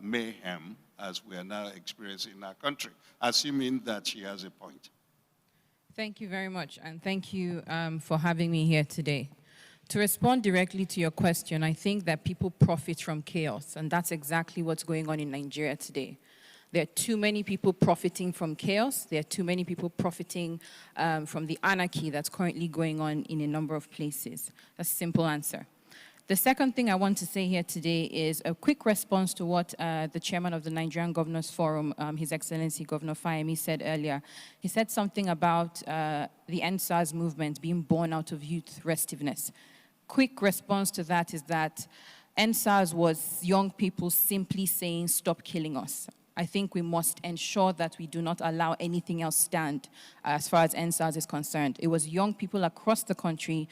mayhem as we are now experiencing in our country, assuming that she has a point? Thank you very much, and thank you for having me here today. To respond directly to your question, I think that people profit from chaos, and that's exactly what's going on in Nigeria today. There are too many people profiting from chaos. There are too many people profiting from the anarchy that's currently going on in a number of places. That's a simple answer. The second thing I want to say here today is a quick response to what the chairman of the Nigerian Governors Forum, His Excellency Governor Fayemi, said earlier. He said something about the EndSARS movement being born out of youth restiveness. Quick response to that is that EndSARS was young people simply saying, stop killing us. I think we must ensure that we do not allow anything else stand as far as EndSARS is concerned. It was young people across the country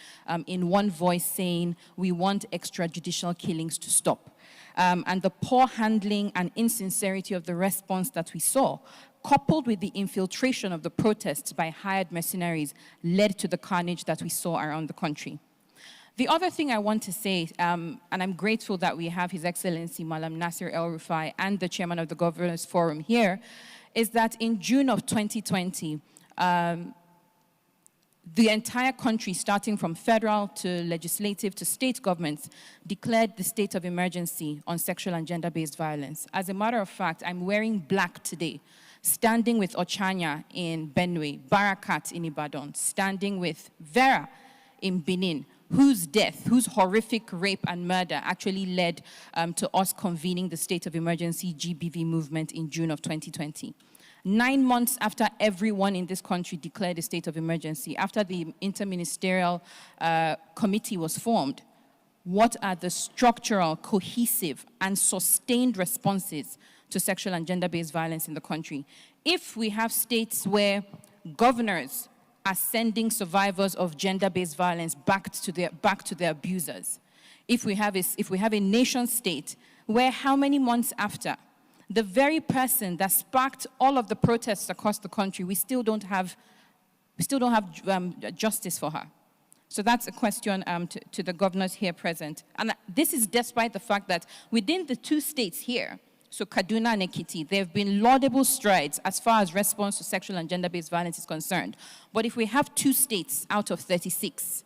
in one voice saying, we want extrajudicial killings to stop. And the poor handling and insincerity of the response that we saw, coupled with the infiltration of the protests by hired mercenaries, led to the carnage that we saw around the country. The other thing I want to say, and I'm grateful that we have His Excellency Malam Nasir El-Rufai and the chairman of the Governors Forum here, is that in June of 2020, the entire country, starting from federal to legislative to state governments, declared the state of emergency on sexual and gender-based violence. As a matter of fact, I'm wearing black today, standing with Ochanya in Benue, Barakat in Ibadan, standing with Vera in Benin, whose death, whose horrific rape and murder actually led to us convening the state of emergency GBV movement in June of 2020. 9 months after everyone in this country declared a state of emergency, after the interministerial committee was formed, what are the structural, cohesive, and sustained responses to sexual and gender-based violence in the country? If we have states where governors are sending survivors of gender-based violence back to their abusers, if we have a nation state where how many months after the very person that sparked all of the protests across the country, we still don't have justice for her. So that's a question to the governors here present. And this is despite the fact that within the 2 states here, so Kaduna and Ekiti, there have been laudable strides as far as response to sexual and gender-based violence is concerned. But if we have 2 states out of 36,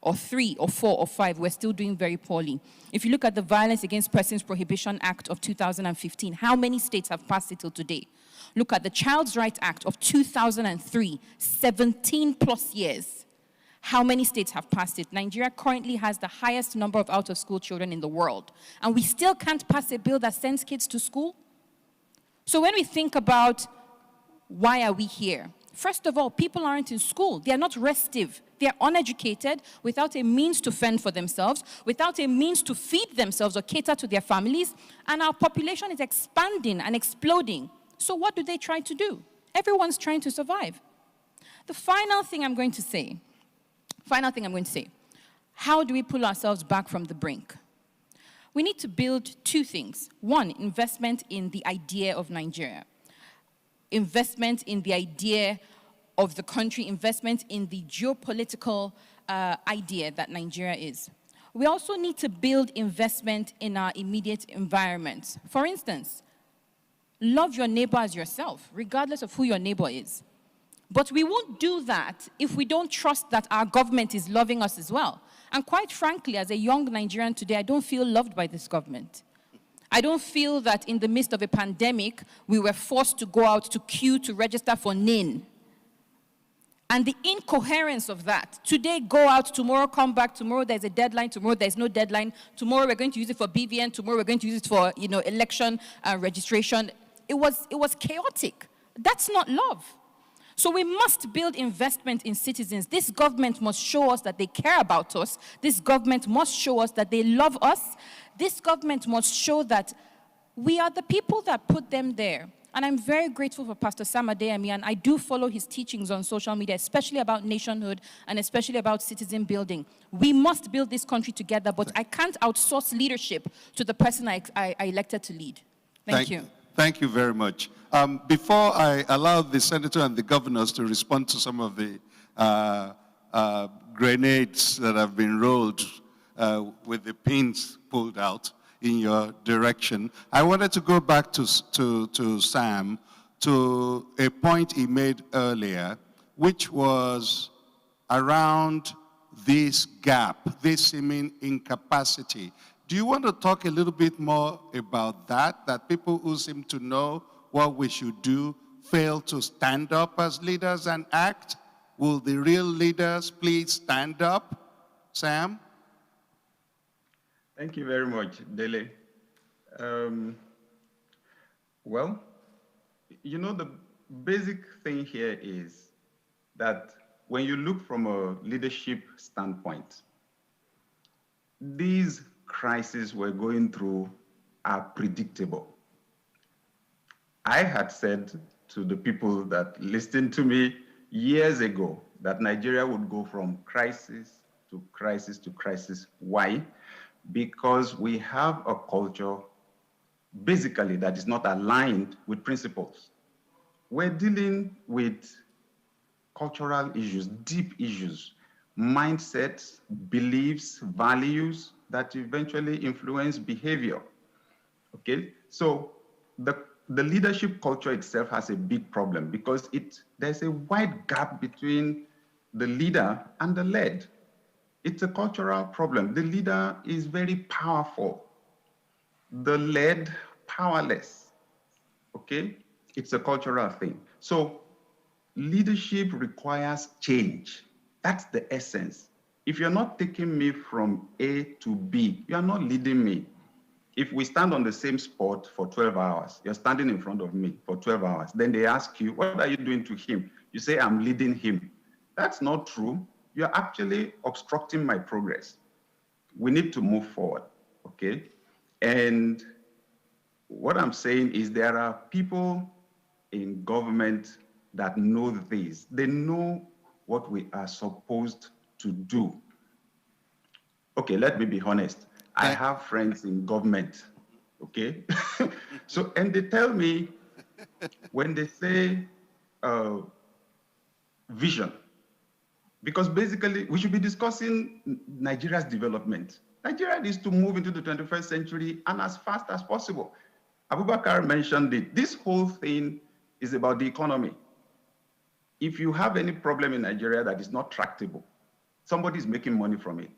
or 3, or 4, or 5, we're still doing very poorly. If you look at the Violence Against Persons Prohibition Act of 2015, how many states have passed it till today? Look at the Child's Rights Act of 2003, 17 plus years. How many states have passed it? Nigeria currently has the highest number of out-of-school children in the world. And we still can't pass a bill that sends kids to school? So when we think about why are we here? First of all, people aren't in school. They are not restive. They are uneducated, without a means to fend for themselves, without a means to feed themselves or cater to their families. And our population is expanding and exploding. So what do they try to do? Everyone's trying to survive. The final thing I'm going to say, how do we pull ourselves back from the brink? We need to build 2 things. 1, investment in the idea of Nigeria. Investment in the idea of the country, investment in the geopolitical idea that Nigeria is. We also need to build investment in our immediate environment. For instance, love your neighbor as yourself, regardless of who your neighbor is. But we won't do that if we don't trust that our government is loving us as well. And quite frankly, as a young Nigerian today, I don't feel loved by this government. I don't feel that in the midst of a pandemic, we were forced to go out to queue to register for NIN. And the incoherence of that, today go out, tomorrow come back, tomorrow there's a deadline, tomorrow there's no deadline, tomorrow we're going to use it for BVN, tomorrow we're going to use it for election registration. It was chaotic. That's not love. So we must build investment in citizens. This government must show us that they care about us. This government must show us that they love us. This government must show that we are the people that put them there. And I'm very grateful for Pastor Sam Adeyemi, and I do follow his teachings on social media, especially about nationhood and especially about citizen building. We must build this country together, but I can't outsource leadership to the person I elected to lead. Thank you. Thank you very much. Before I allow the senator and the governors to respond to some of the grenades that have been rolled with the pins pulled out in your direction, I wanted to go back to Sam, to a point he made earlier, which was around this gap, this seeming incapacity. Do you want to talk a little bit more about that people who seem to know what we should do fail to stand up as leaders and act? Will the real leaders please stand up? Sam? Thank you very much, Dele. Well, the basic thing here is that when you look from a leadership standpoint, these crises we're going through are predictable. I had said to the people that listened to me years ago that Nigeria would go from crisis to crisis to crisis. Why? Because we have a culture basically that is not aligned with principles. We're dealing with cultural issues, deep issues, mindsets, beliefs, values that eventually influence behavior. Okay, so the leadership culture itself has a big problem because there's a wide gap between the leader and the led. It's a cultural problem. The leader is very powerful. The led, powerless. Okay? It's a cultural thing. So leadership requires change. That's the essence. If you're not taking me from A to B, you are not leading me. If we stand on the same spot for 12 hours, you're standing in front of me for 12 hours, then they ask you, what are you doing to him? You say, I'm leading him. That's not true. You're actually obstructing my progress. We need to move forward, okay? And what I'm saying is there are people in government that know this. They know what we are supposed to do. Okay, let me be honest. I have friends in government, okay? So, and they tell me, when they say vision, because basically we should be discussing Nigeria's development. Nigeria needs to move into the 21st century and as fast as possible. Abubakar mentioned it. This whole thing is about the economy. If you have any problem in Nigeria that is not tractable, somebody is making money from it.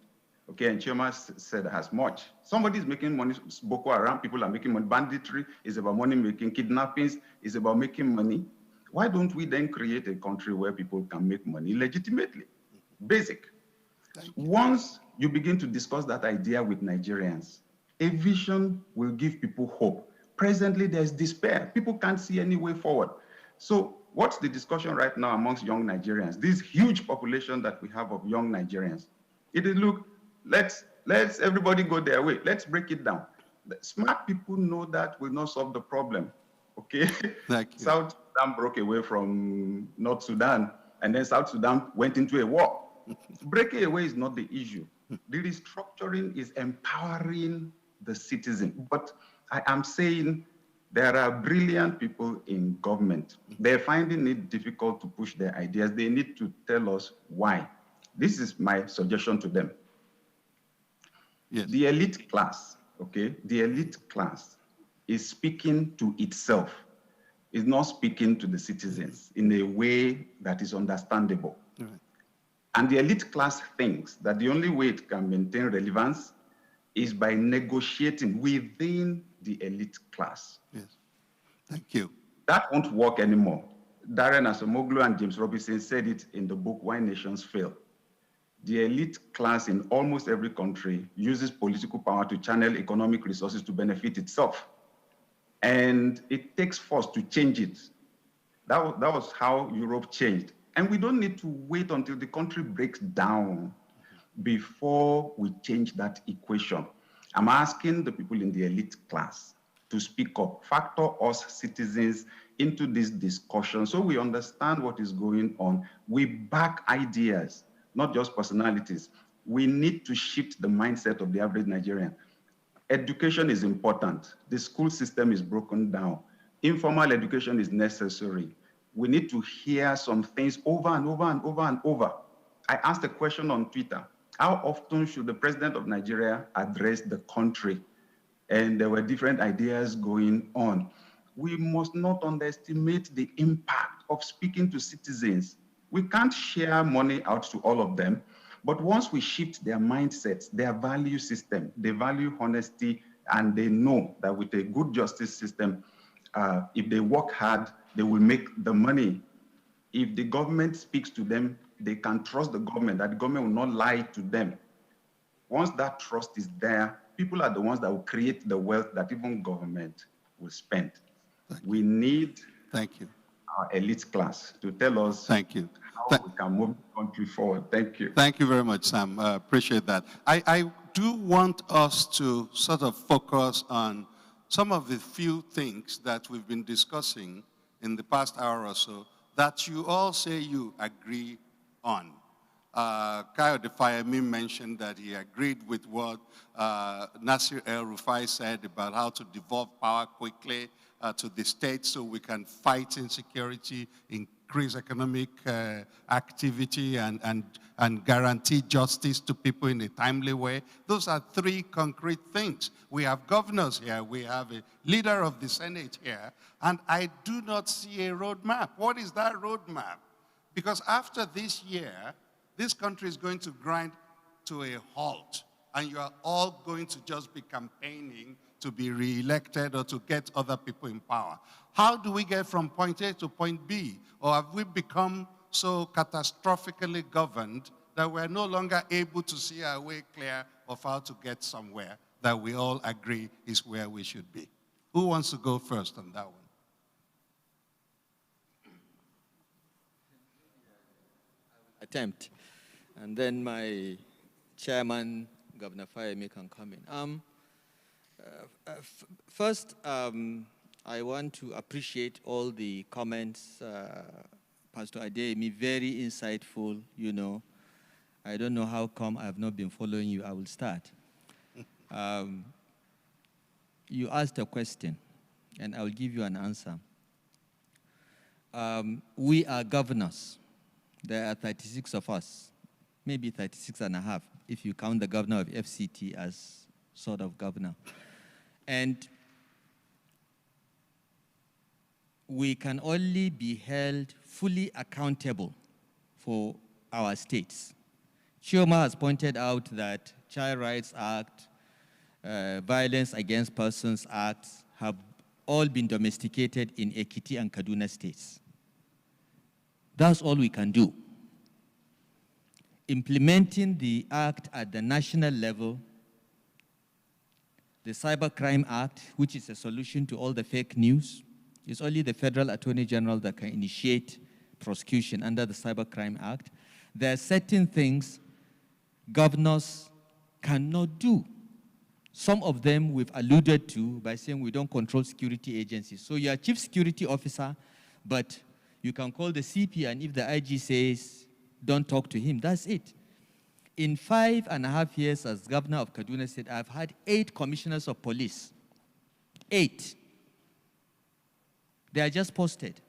Okay, and Chima said as much. Somebody is making money. Boko Haram people are making money. Banditry is about money making. Kidnappings is about making money. Why don't we then create a country where people can make money legitimately? Basic. Once you begin to discuss that idea with Nigerians, a vision will give people hope. Presently, there's despair. People can't see any way forward. So what's the discussion right now amongst young Nigerians? This huge population that we have of young Nigerians. It is, look, let's everybody go their way. Let's break it down. The smart people know that will not solve the problem, okay? Thank you. South Sudan broke away from North Sudan, and then South Sudan went into a war. Breaking away is not the issue. The restructuring is empowering the citizen. But I am saying there are brilliant people in government. They're finding it difficult to push their ideas. They need to tell us why. This is my suggestion to them. Yes. The elite class, okay, the elite class is speaking to itself. It's not speaking to the citizens in a way that is understandable. Right. And the elite class thinks that the only way it can maintain relevance is by negotiating within the elite class. Yes. Thank you. That won't work anymore. Darren Acemoglu and James Robinson said it in the book, Why Nations Fail. The elite class in almost every country uses political power to channel economic resources to benefit itself. And it takes force to change it. That was how Europe changed. And we don't need to wait until the country breaks down before we change that equation. I'm asking the people in the elite class to speak up, factor us citizens into this discussion so we understand what is going on. We back ideas, not just personalities. We need to shift the mindset of the average Nigerian. Education is important. The school system is broken down. Informal education is necessary. We need to hear some things over and over and over and over. I asked a question on Twitter. How often should the president of Nigeria address the country? And there were different ideas going on. We must not underestimate the impact of speaking to citizens. We can't share money out to all of them, but once we shift their mindsets, their value system, they value honesty, and they know that with a good justice system, if they work hard, they will make the money. If the government speaks to them, they can trust the government, that the government will not lie to them. Once that trust is there, people are the ones that will create the wealth that even government will spend. We need our elite class to tell us how we can move the country forward. Thank you. Thank you very much, Sam. I appreciate that. I do want us to sort of focus on some of the few things that we've been discussing in the past hour or so that you all say you agree on. Kayode Fayemi mentioned that he agreed with what Nasir El-Rufai said about how to devolve power quickly to the state so we can fight insecurity, increase economic activity, and guarantee justice to people in a timely way. Those are three concrete things. We have governors here, we have a leader of the Senate here, and I do not see a roadmap. What is that roadmap? Because after this year, this country is going to grind to a halt, and you are all going to just be campaigning to be re-elected or to get other people in power. How do we get from point A to point B? Or have we become so catastrophically governed that we're no longer able to see our way clear of how to get somewhere that we all agree is where we should be. Who wants to go first on that one? Attempt. And then my chairman, Governor Fayemi, can come in. First, I want to appreciate all the comments. Pastor Adeyemi, very insightful, you know. I don't know how come I have not been following you. I will start. You asked a question, and I will give you an answer. We are governors. There are 36 of us, maybe 36 and a half, if you count the governor of FCT as sort of governor. And we can only be held fully accountable for our states. Chioma has pointed out that Child Rights Act, Violence Against Persons Acts have all been domesticated in Ekiti and Kaduna states. That's all we can do. Implementing the act at the national level, the Cybercrime Act, which is a solution to all the fake news, is only the Federal Attorney General that can initiate prosecution under the Cybercrime Act. There are certain things governors cannot do. Some of them we've alluded to by saying we don't control security agencies. So you're a chief security officer, but you can call the CP, and if the IG says, don't talk to him, that's it. In 5.5 years as governor of Kaduna State, I've had 8 commissioners of police. 8. They are just posted.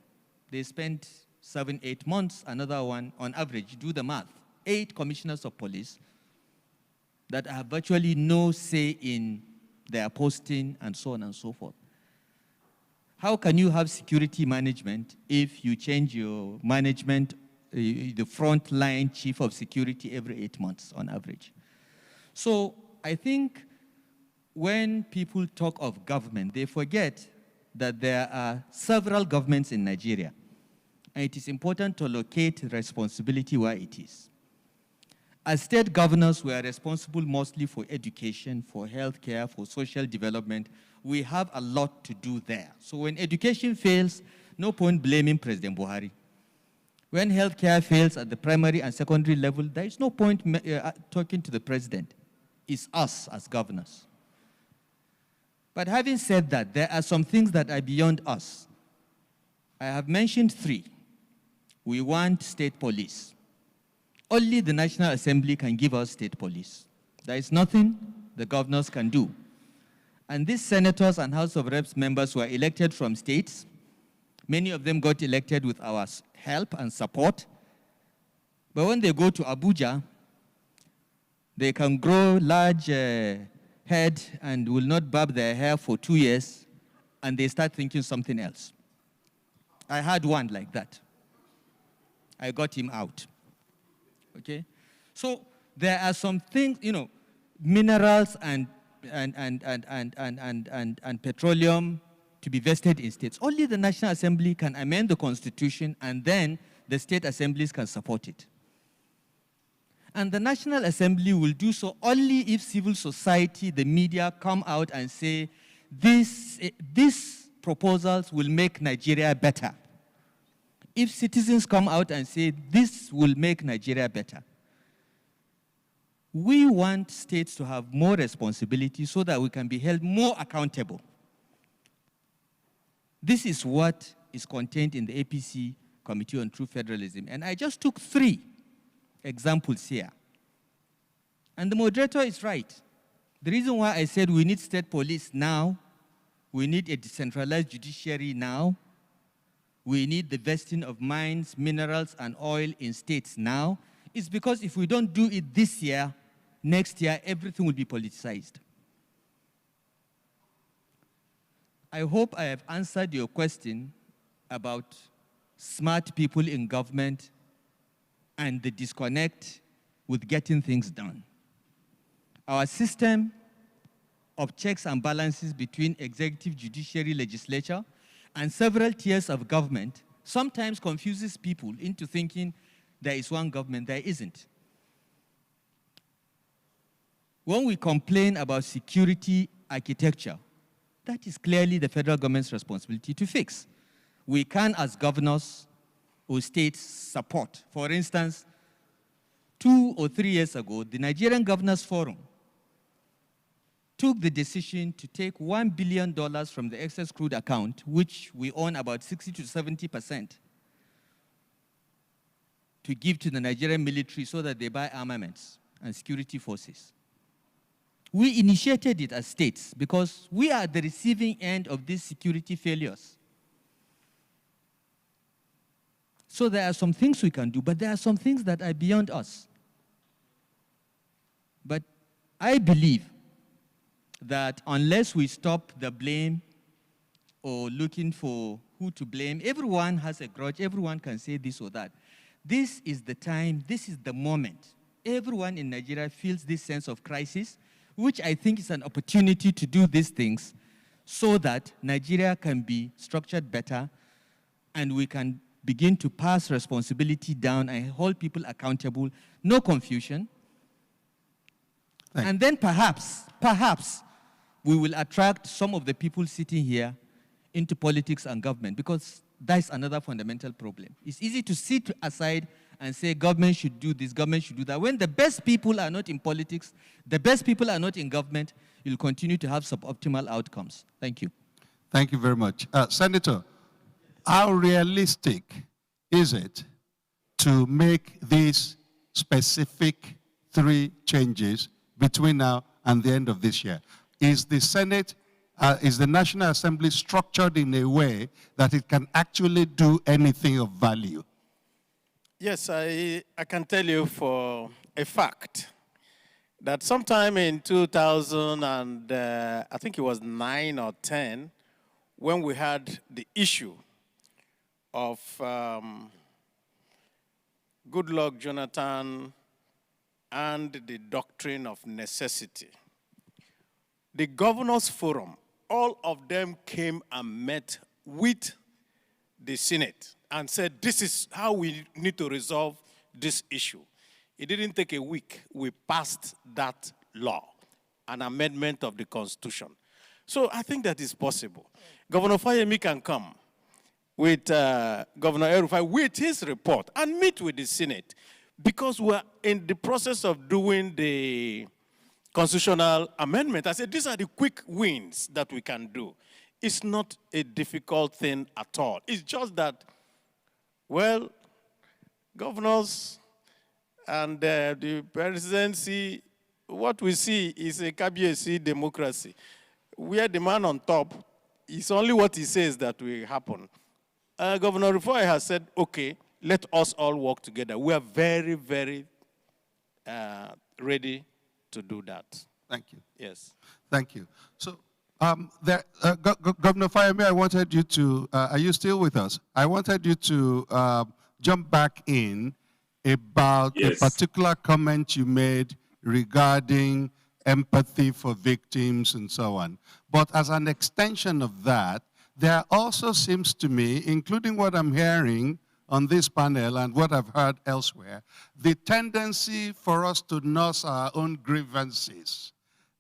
They spent 7-8 months, another one, on average, do the math. 8 commissioners of police that have virtually no say in their posting and so on and so forth. How can you have security management if you change your management, the frontline chief of security every 8 months on average? So I think when people talk of government, they forget that there are several governments in Nigeria, and it is important to locate responsibility where it is. As state governors, we are responsible mostly for education, for healthcare, for social development. We have a lot to do there. So when education fails, no point blaming President Buhari. When healthcare fails at the primary and secondary level, there is no point talking to the president. It's us as governors. But having said that, there are some things that are beyond us. I have mentioned 3. We want state police. Only the National Assembly can give us state police. There is nothing the governors can do. And these senators and House of Reps members were elected from states. Many of them got elected with our help and support. But when they go to Abuja, they can grow large head and will not barb their hair for 2 years, and they start thinking something else. I had one like that. I got him out. Okay? So there are some things, you know, minerals and petroleum to be vested in states. Only the National Assembly can amend the Constitution, and then the state assemblies can support it. And the National Assembly will do so only if civil society, the media, come out and say, these proposals will make Nigeria better. If citizens come out and say, this will make Nigeria better. We want states to have more responsibility so that we can be held more accountable. This is what is contained in the APC Committee on True Federalism. And I just took 3 examples here. And the moderator is right. The reason why I said we need state police now, we need a decentralized judiciary now, we need the vesting of mines, minerals, and oil in states now, is because if we don't do it this year, next year, everything will be politicized. I hope I have answered your question about smart people in government and the disconnect with getting things done. Our system of checks and balances between executive, judiciary, legislature, and several tiers of government sometimes confuses people into thinking there is one government. There isn't. When we complain about security architecture, that is clearly the federal government's responsibility to fix. We can, as governors or states, support. For instance, 2 or 3 years ago, the Nigerian Governors Forum took the decision to take $1 billion from the excess crude account, which we own about 60 to 70%, to give to the Nigerian military so that they buy armaments and security forces. We initiated it as states because we are at the receiving end of these security failures. So there are some things we can do, but there are some things that are beyond us. But I believe that unless we stop the blame or looking for who to blame, everyone has a grudge, everyone can say this or that. This is the time, this is the moment. Everyone in Nigeria feels this sense of crisis, which I think is an opportunity to do these things so that Nigeria can be structured better and we can begin to pass responsibility down and hold people accountable, no confusion. And then perhaps, we will attract some of the people sitting here into politics and government, because that's another fundamental problem. It's easy to sit aside and say government should do this, government should do that. When the best people are not in politics, the best people are not in government, you'll continue to have suboptimal outcomes. Thank you. Thank you very much. Senator, how realistic is it to make these specific 3 changes between now and the end of this year? Is the Senate, is the National Assembly structured in a way that it can actually do anything of value? Yes, I can tell you for a fact that sometime in 2000 and I think it was 9 or 10, when we had the issue of Goodluck Jonathan and the doctrine of necessity, the Governors Forum, all of them came and met with the Senate and said, this is how we need to resolve this issue. It didn't take a week. We passed that law, an amendment of the Constitution. So I think that is possible. Governor Fayemi can come with Governor El-Rufai with his report and meet with the Senate, because we're in the process of doing the constitutional amendment. I said, these are the quick wins that we can do. It's not a difficult thing at all. It's just that, well, governors and the presidency, what we see is a KBC democracy, where the man on top, it's only what he says that will happen. Governor Rufai has said, okay, let us all work together. We are very, very ready to do that. Thank you. Yes. Thank you. So, Governor Fayemi, I wanted you to, are you still with us? I wanted you to jump back in about a particular comment you made regarding empathy for victims and so on. But as an extension of that, there also seems to me, including what I'm hearing on this panel and what I've heard elsewhere, the tendency for us to nurse our own grievances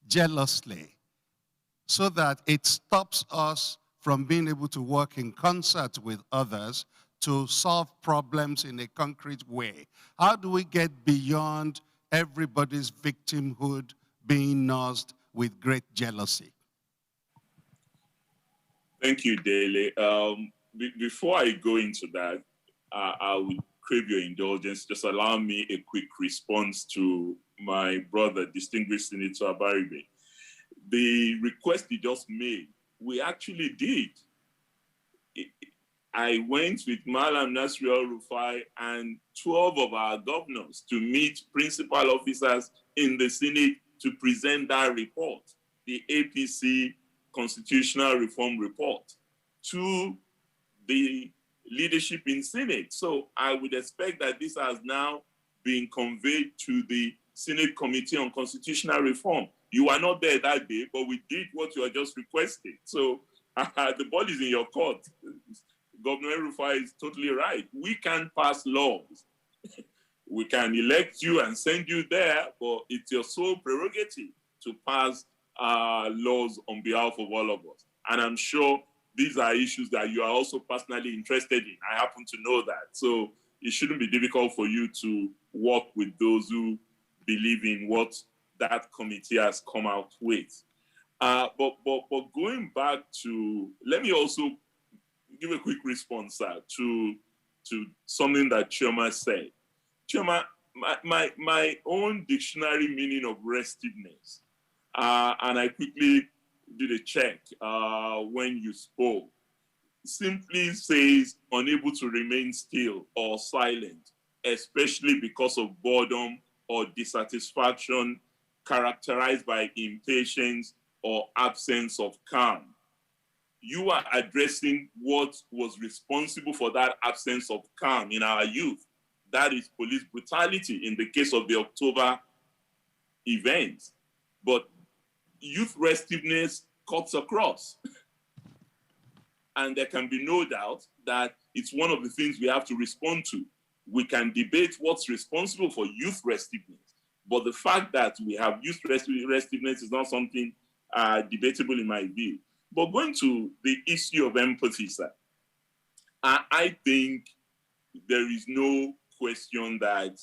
jealously so that it stops us from being able to work in concert with others to solve problems in a concrete way. How do we get beyond everybody's victimhood being nursed with great jealousy? Thank you, Dele. Before I go into that, I would crave your indulgence. Just allow me a quick response to my brother, distinguished Senator Abaribe. The request he just made, we actually did. I went with Malam Nasir El-Rufai and 12 of our governors to meet principal officers in the Senate to present that report, the APC Constitutional Reform Report, to the leadership in Senate. So I would expect that this has now been conveyed to the Senate Committee on Constitutional Reform. You were not there that day, but we did what you are just requesting. So the ball is in your court. Governor Rufai is totally right. We can pass laws. We can elect you and send you there, but it's your sole prerogative to pass laws on behalf of all of us. And I'm sure these are issues that you are also personally interested in. I happen to know that. So it shouldn't be difficult for you to work with those who believe in what that committee has come out with. But going back to, let me also give a quick response to something that Chioma said. Chioma, my own dictionary meaning of restiveness, and I quickly did a check when you spoke, simply says unable to remain still or silent, especially because of boredom or dissatisfaction characterized by impatience or absence of calm. You are addressing what was responsible for that absence of calm in our youth. That is police brutality in the case of the October events. But youth restiveness cuts across. And there can be no doubt that it's one of the things we have to respond to. We can debate what's responsible for youth restiveness, but the fact that we have youth restiveness is not something debatable in my view. But going to the issue of empathy, sir, I think there is no question that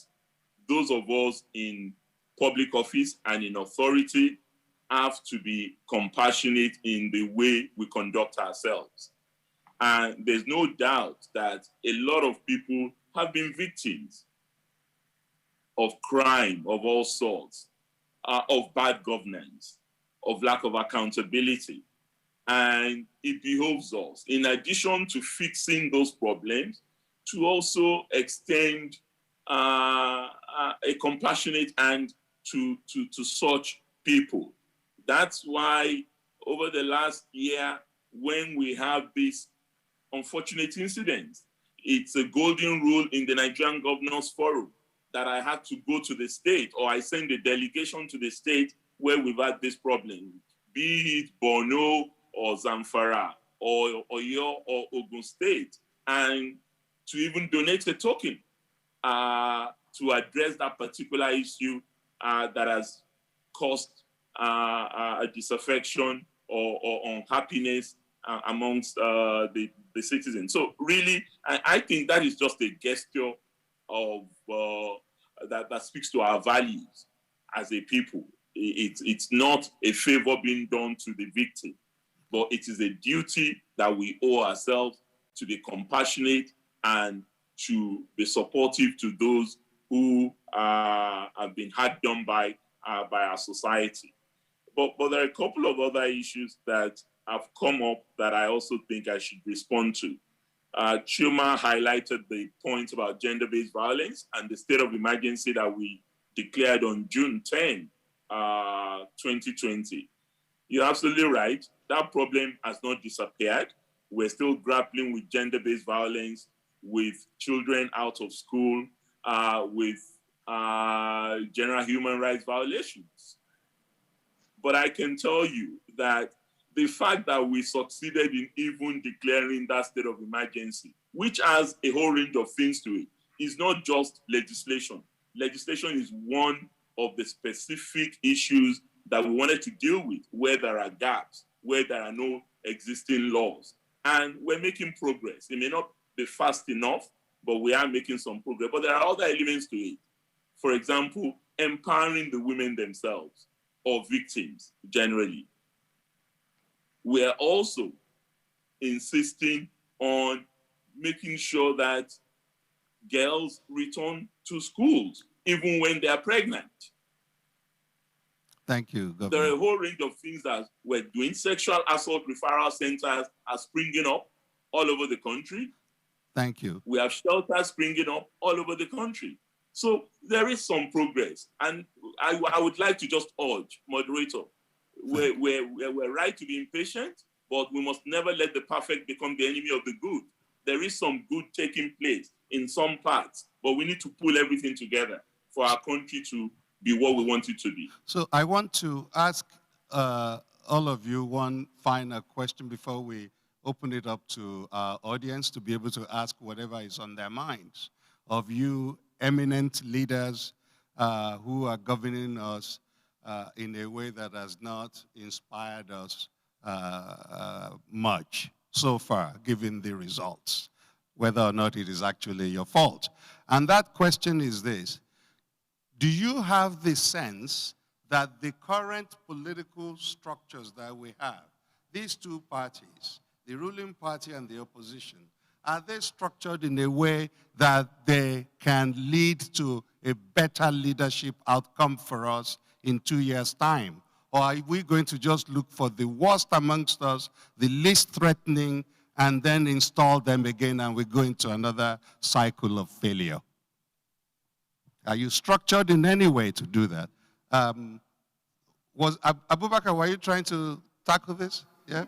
those of us in public office and in authority have to be compassionate in the way we conduct ourselves. And there's no doubt that a lot of people have been victims of crime of all sorts, of bad governance, of lack of accountability. And it behoves us, in addition to fixing those problems, to also extend a compassionate hand to such people. That's why over the last year, when we have this unfortunate incident, it's a golden rule in the Nigerian Governors Forum that I had to go to the state, or I send a delegation to the state where we've had this problem, be it Borno or Zamfara or Oyo or Ogun State, and to even donate a token to address that particular issue that has caused a disaffection or unhappiness amongst the citizens. So really, I think that is just a gesture of that speaks to our values as a people. It's not a favor being done to the victim, but it is a duty that we owe ourselves to be compassionate and to be supportive to those who have been hard done by our society. But there are a couple of other issues that have come up that I also think I should respond to. Chioma highlighted the point about gender-based violence and the state of emergency that we declared on June 10, 2020. You're absolutely right. That problem has not disappeared. We're still grappling with gender-based violence, with children out of school, with general human rights violations. But I can tell you that the fact that we succeeded in even declaring that state of emergency, which has a whole range of things to it, is not just legislation. Legislation is one of the specific issues that we wanted to deal with, where there are gaps, where there are no existing laws. And we're making progress. It may not be fast enough, but we are making some progress. But there are other elements to it. For example, empowering the women themselves or victims generally. We are also insisting on making sure that girls return to schools, even when they are pregnant. Thank you, Governor. There are a whole range of things that we're doing. Sexual assault referral centers are springing up all over the country. Thank you. We have shelters springing up all over the country. So there is some progress. And I would like to just urge, moderator, we're right to be impatient, but we must never let the perfect become the enemy of the good. There is some good taking place in some parts, but we need to pull everything together for our country to be what we want it to be. So I want to ask all of you one final question before we open it up to our audience to be able to ask whatever is on their minds of you eminent leaders who are governing us in a way that has not inspired us much so far, given the results, whether or not it is actually your fault. And that question is this: do you have the sense that the current political structures that we have, these two parties, the ruling party and the opposition, are they structured in a way that they can lead to a better leadership outcome for us in 2 years' time? Or are we going to just look for the worst amongst us, the least threatening, and then install them again and we go into another cycle of failure? Are you structured in any way to do that? Abubakar, were you trying to tackle this? Yeah?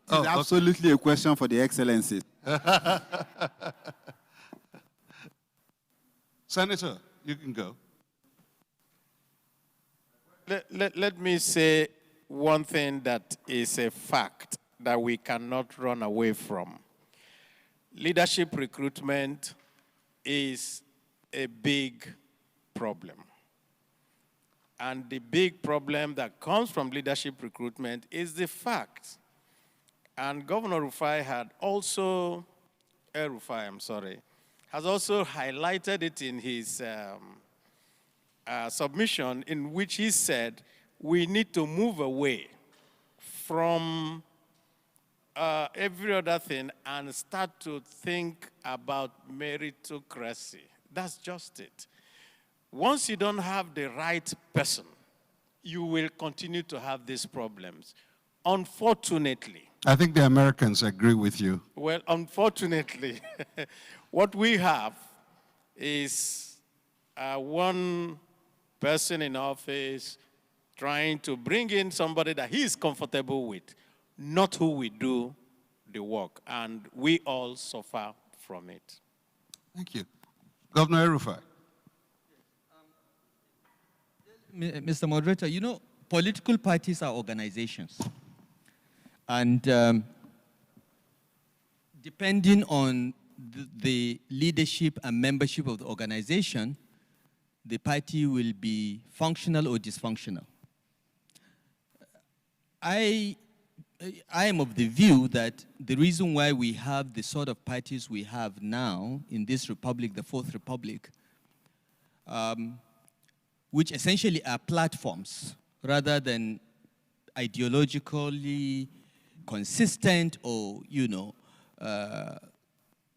It's absolutely a question for the Excellency. Senator, you can go. Let me say one thing that is a fact that we cannot run away from. Leadership recruitment is a big problem. And the big problem that comes from leadership recruitment is the fact. And Governor Rufai has also highlighted it in his submission, in which he said we need to move away from every other thing and start to think about meritocracy. That's just it. Once you don't have the right person, you will continue to have these problems. Unfortunately. I think the Americans agree with you. Well, unfortunately, what we have is one person in office trying to bring in somebody that he is comfortable with, not who we do the work, and we all suffer from it. Thank you. Governor Rufai. Mr. Moderator, you know, political parties are organizations. And depending on the leadership and membership of the organization, the party will be functional or dysfunctional. I am of the view that the reason why we have the sort of parties we have now in this republic, the Fourth Republic, which essentially are platforms rather than ideologically consistent or,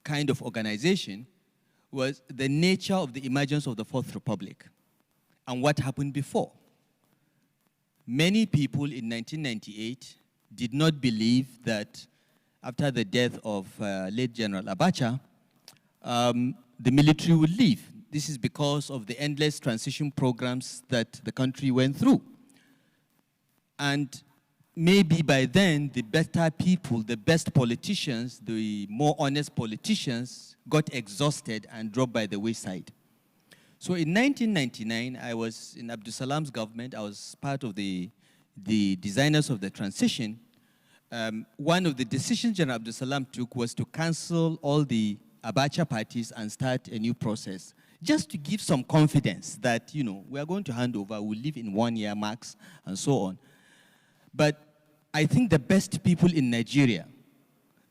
kind of organization, was the nature of the emergence of the Fourth Republic and what happened before. Many people in 1998 did not believe that after the death of late General Abacha, the military would leave. This is because of the endless transition programs that the country went through. And maybe by then, the better people, the best politicians, the more honest politicians got exhausted and dropped by the wayside. So in 1999, I was in Abdul Salam's government. I was part of the designers of the transition. One of the decisions General Abdul Salam took was to cancel all the Abacha parties and start a new process, just to give some confidence that, we are going to hand over, we'll leave in 1 year max, and so on. But I think the best people in Nigeria,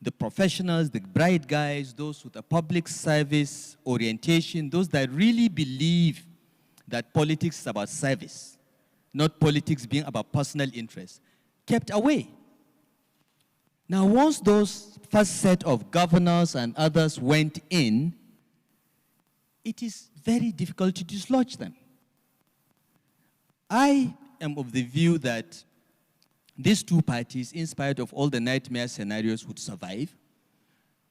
the professionals, the bright guys, those with a public service orientation, those that really believe that politics is about service, not politics being about personal interest, kept away. Now, once those first set of governors and others went in, it is very difficult to dislodge them. I am of the view that these two parties, in spite of all the nightmare scenarios, would survive.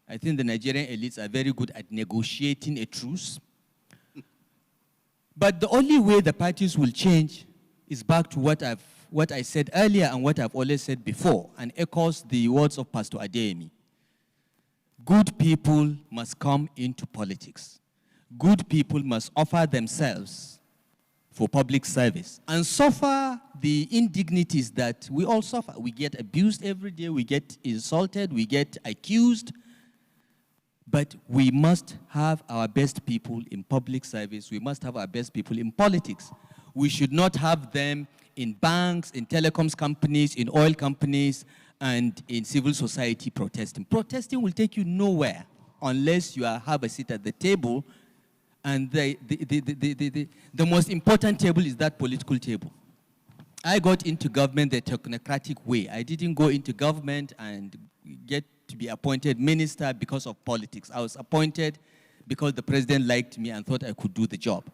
I think the Nigerian elites are very good at negotiating a truce. But the only way the parties will change is back to what I said earlier and what I've always said before, and echoes the words of Pastor Adeyemi. Good people must come into politics. Good people must offer themselves for public service and suffer the indignities that we all suffer. We get abused every day, we get insulted, we get accused. But we must have our best people in public service. We must have our best people in politics. We should not have them in banks, in telecoms companies, in oil companies, and in civil society protesting. Protesting will take you nowhere unless you have a seat at the table. And the most important table is that political table. I got into government the technocratic way. I didn't go into government and get to be appointed minister because of politics. I was appointed because the president liked me and thought I could do the job.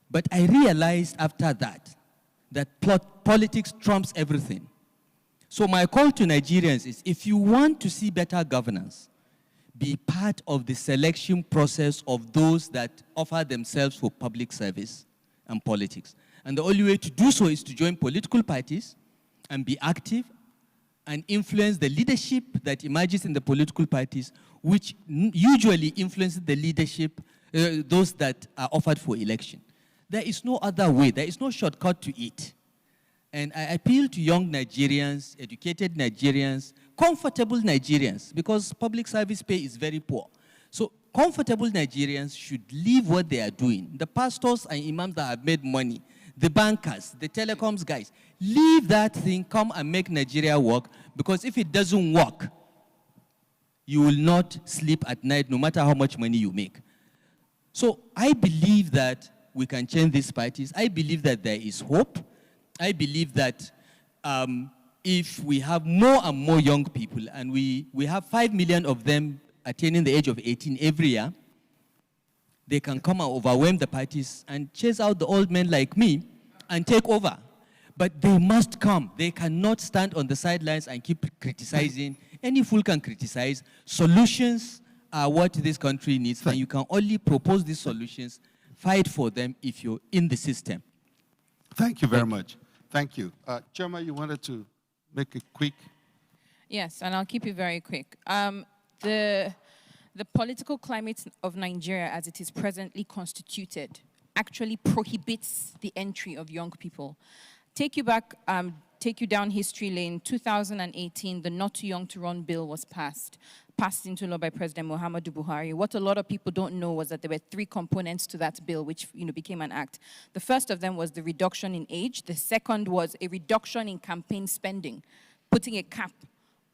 But I realized after that politics trumps everything. So my call to Nigerians is, if you want to see better governance, be part of the selection process of those that offer themselves for public service and politics. And the only way to do so is to join political parties and be active and influence the leadership that emerges in the political parties, which usually influences the leadership, those that are offered for election. There is no other way. There is no shortcut to it. And I appeal to young Nigerians, educated Nigerians, comfortable Nigerians, because public service pay is very poor. So comfortable Nigerians should leave what they are doing. The pastors and imams that have made money, the bankers, the telecoms guys, leave that thing, come and make Nigeria work, because if it doesn't work, you will not sleep at night no matter how much money you make. So I believe that we can change these parties. I believe that there is hope. I believe that if we have more and more young people, and we have 5 million of them attaining the age of 18 every year, they can come and overwhelm the parties and chase out the old men like me and take over. But they must come. They cannot stand on the sidelines and keep criticizing. Any fool can criticize. Solutions are what this country needs, and you can only propose these solutions, fight for them if you're in the system. Thank you very much. Thank you. Choma, you wanted to make it quick? Yes, and I'll keep it very quick. The political climate of Nigeria as it is presently constituted actually prohibits the entry of young people. Take you down history lane. 2018, the Not Too Young to Run bill was passed into law by President Muhammadu Buhari. What a lot of people don't know was that there were 3 components to that bill, which became an act. The first of them was the reduction in age. The second was a reduction in campaign spending, putting a cap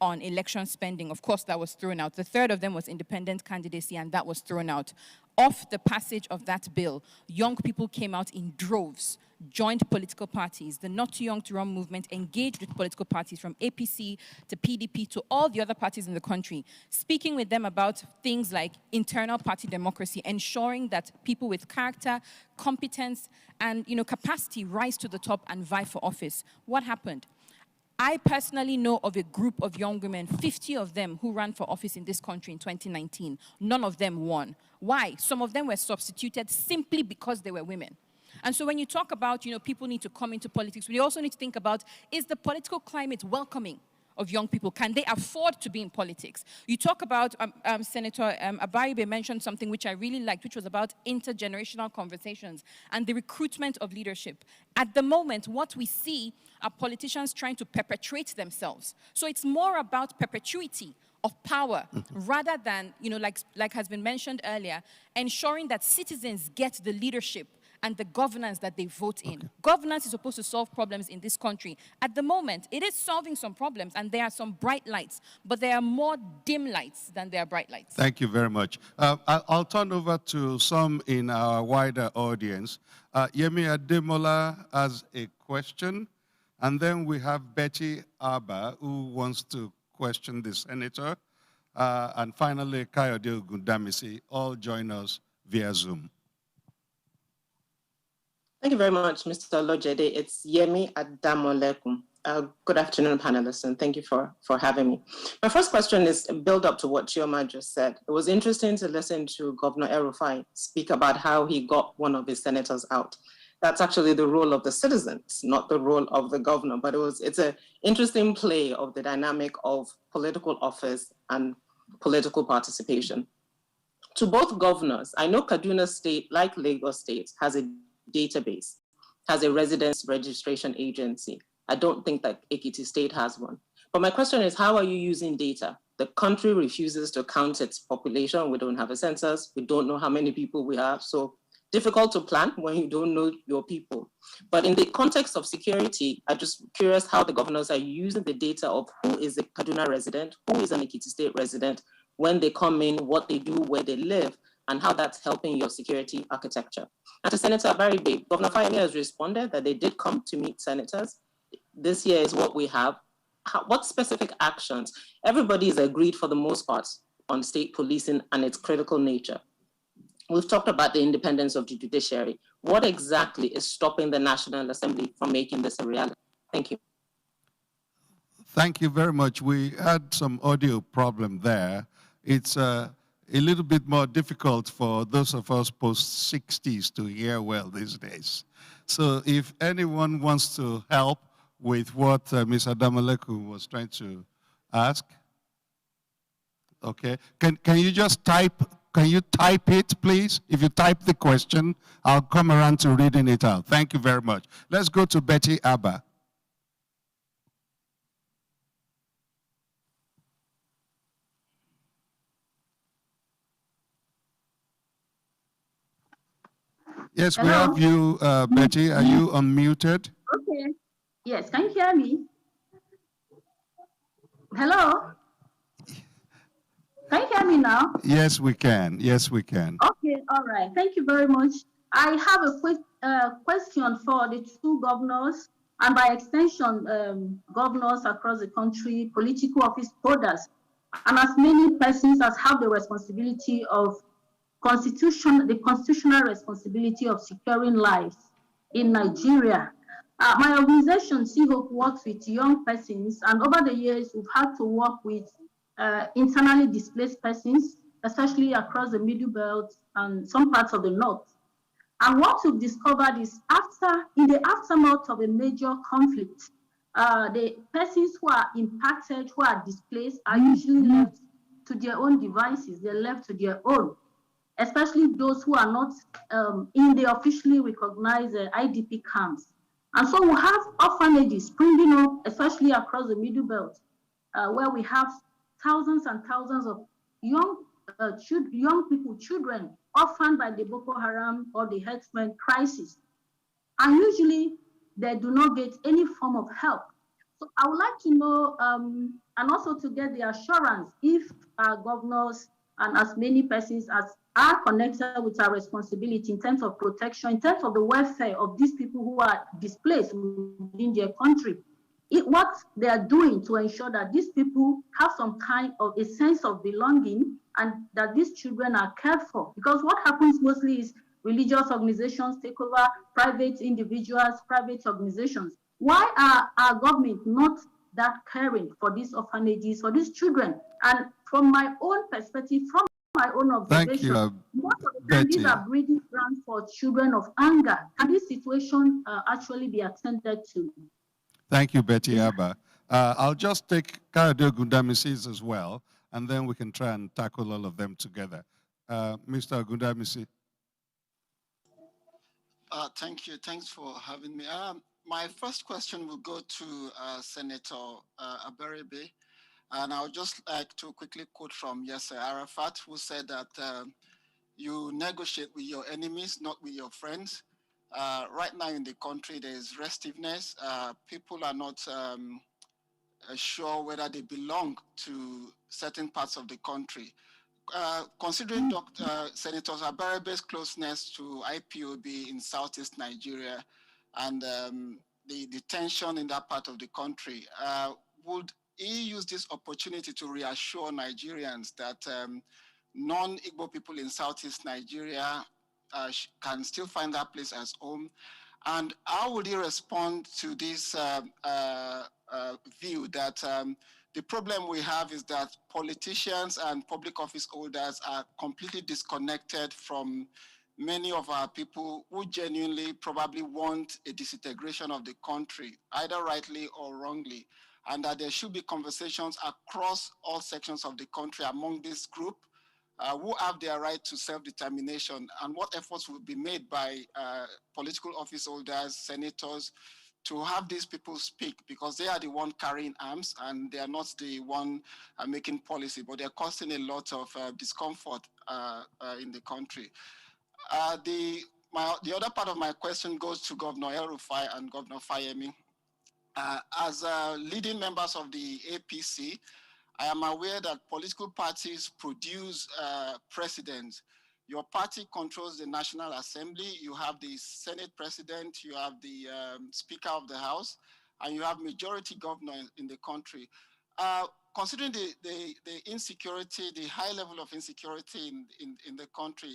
on election spending. Of course, that was thrown out. The third of them was independent candidacy, and that was thrown out. Off the passage of that bill, young people came out in droves, joined political parties. The Not Too Young to Run movement engaged with political parties from APC to PDP to all the other parties in the country, speaking with them about things like internal party democracy, ensuring that people with character, competence, and capacity rise to the top and vie for office. What happened? I personally know of a group of young women, 50 of them, who ran for office in this country in 2019. None of them won. Why? Some of them were substituted simply because they were women. And so when you talk about, people need to come into politics, we also need to think about, is the political climate welcoming of young people? Can they afford to be in politics? You talk about, Senator Abaribe mentioned something which I really liked, which was about intergenerational conversations and the recruitment of leadership. At the moment, what we see are politicians trying to perpetuate themselves. So it's more about perpetuity of power rather than, like has been mentioned earlier, ensuring that citizens get the leadership and the governance that they vote in. Okay. Governance is supposed to solve problems in this country. At the moment, it is solving some problems, and there are some bright lights, but there are more dim lights than there are bright lights. Thank you very much. I'll turn over to some in our wider audience. Yemi Ademola has a question, and then we have Betty Abba, who wants to question the senator, and finally Kayode Ogundamisi. All join us via Zoom. Thank you very much, Mr. Olojede. It's Yemi Adamolekum. Good afternoon, panelists, and thank you for having me. My first question is a build up to what Chioma just said. It was interesting to listen to Governor El-Rufai speak about how he got one of his senators out. That's actually the role of the citizens, not the role of the governor, but it's an interesting play of the dynamic of political office and political participation. To both governors, I know Kaduna State, like Lagos State, has a database, has a residence registration agency. I don't think that Ekiti State has one. But my question is, how are you using data? The country refuses to count its population. We don't have a census. We don't know how many people we have. So difficult to plan when you don't know your people. But in the context of security, I'm just curious how the governors are using the data of who is a Kaduna resident, who is an Ekiti State resident, when they come in, what they do, where they live, and how that's helping your security architecture. And to Senator Abaribe, Governor Fayemi has responded that they did come to meet senators. This year is what we have. What specific actions? Everybody is agreed for the most part on state policing and its critical nature. We've talked about the independence of the judiciary. What exactly is stopping the National Assembly from making this a reality? Thank you. Thank you very much. We had some audio problem there. It's a little bit more difficult for those of us post-60s to hear well these days. So if anyone wants to help with what Ms. Adamoleku was trying to ask. Okay, can you just type it, please? If you type the question, I'll come around to reading it out. Thank you very much. Let's go to Betty Abba. Yes, Hello? we have you, Betty. Are you unmuted? Okay. Yes, can you hear me? Hello? Can you hear me now? Yes, we can. Yes, we can. Okay, all right. Thank you very much. I have a quick question for the two governors, and by extension, governors across the country, political office holders, and as many persons as have the responsibility of the constitutional responsibility of securing lives in Nigeria. My organization, Sea Hope, works with young persons, and over the years, we've had to work with internally displaced persons, especially across the Middle Belt and some parts of the North. And what we've discovered is in the aftermath of a major conflict, the persons who are impacted, who are displaced, are usually left to their own devices. They're left to their own, especially those who are not in the officially recognized IDP camps. And so we have orphanages springing up, especially across the Middle Belt, where we have thousands and thousands of young people, children, orphaned by the Boko Haram or the herdsmen crisis. And usually they do not get any form of help. So I would like to know, and also to get the assurance if our governors and as many persons as are connected with our responsibility in terms of protection, in terms of the welfare of these people who are displaced within their country, what they are doing to ensure that these people have some kind of a sense of belonging and that these children are cared for. Because what happens mostly is religious organizations take over, private individuals, private organizations. Why are our government not that caring for these orphanages, for these children? And from my own perspective, from my own observation, most of the time these are breeding grounds for children of anger. Can this situation actually be attended to? Thank you, Betty Abba. I'll just take Kayode Ogundamisi as well, and then we can try and tackle all of them together. Mr. Ogundamisi. Thank you. Thanks for having me. My first question will go to Senator Abaribe. And I would just like to quickly quote from Yasser Arafat, who said that you negotiate with your enemies, not with your friends. Right now in the country, there is restiveness. People are not sure whether they belong to certain parts of the country. Considering Senator Abaribe's closeness to IPOB in Southeast Nigeria and the tension in that part of the country, would he use this opportunity to reassure Nigerians that non-Igbo people in Southeast Nigeria can still find that place as home? And how would he respond to this view that the problem we have is that politicians and public office holders are completely disconnected from many of our people who genuinely probably want a disintegration of the country, either rightly or wrongly, and that there should be conversations across all sections of the country among this group who have their right to self-determination, and what efforts will be made by political office holders, senators, to have these people speak, because they are the one carrying arms and they are not the one making policy, but they're causing a lot of discomfort in the country. The other part of my question goes to Governor El-Rufai and Governor Fayemi. As leading members of the APC, I am aware that political parties produce presidents. Your party controls the National Assembly. You have the Senate President, you have the Speaker of the House, and you have majority governor in the country. Considering the insecurity, the high level of insecurity in the country,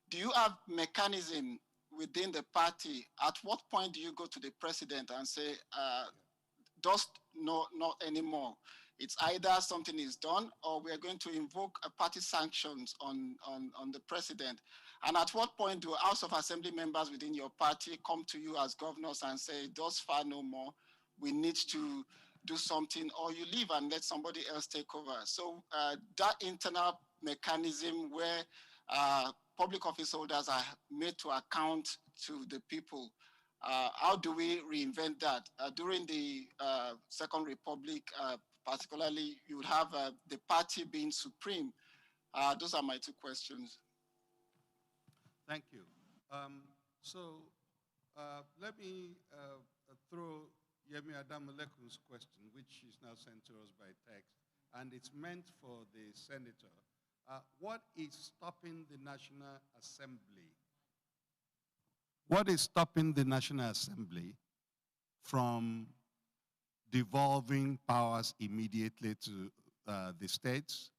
do you have mechanism within the party? At what point do you go to the president and say, just not anymore? It's either something is done or we are going to invoke a party sanctions on the president. And at what point do House of Assembly members within your party come to you as governors and say, thus far no more, we need to do something, or you leave and let somebody else take over? So that internal mechanism where public office holders are made to account to the people, how do we reinvent that? During the Second Republic, particularly, you would have the party being supreme. Those are my two questions. Thank you. Let me throw Yemi Adamolekun's question, which is now sent to us by text, and it's meant for the senator. What is stopping the National Assembly? What is stopping the National Assembly from devolving powers immediately to the states,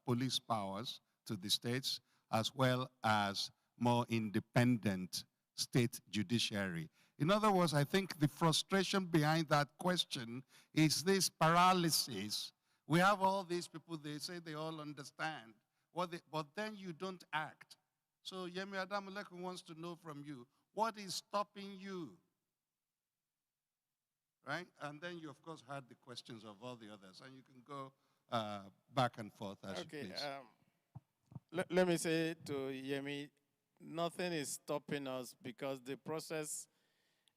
police powers to the states, as well as more independent state judiciary? In other words, I think the frustration behind that question is this paralysis. We have all these people, they say they all understand, but then you don't act. So Yemi Adamoleku wants to know from you, what is stopping you? Right? And then you, of course, had the questions of all the others, and you can go back and forth as you please. Let me say to Yemi, nothing is stopping us because the process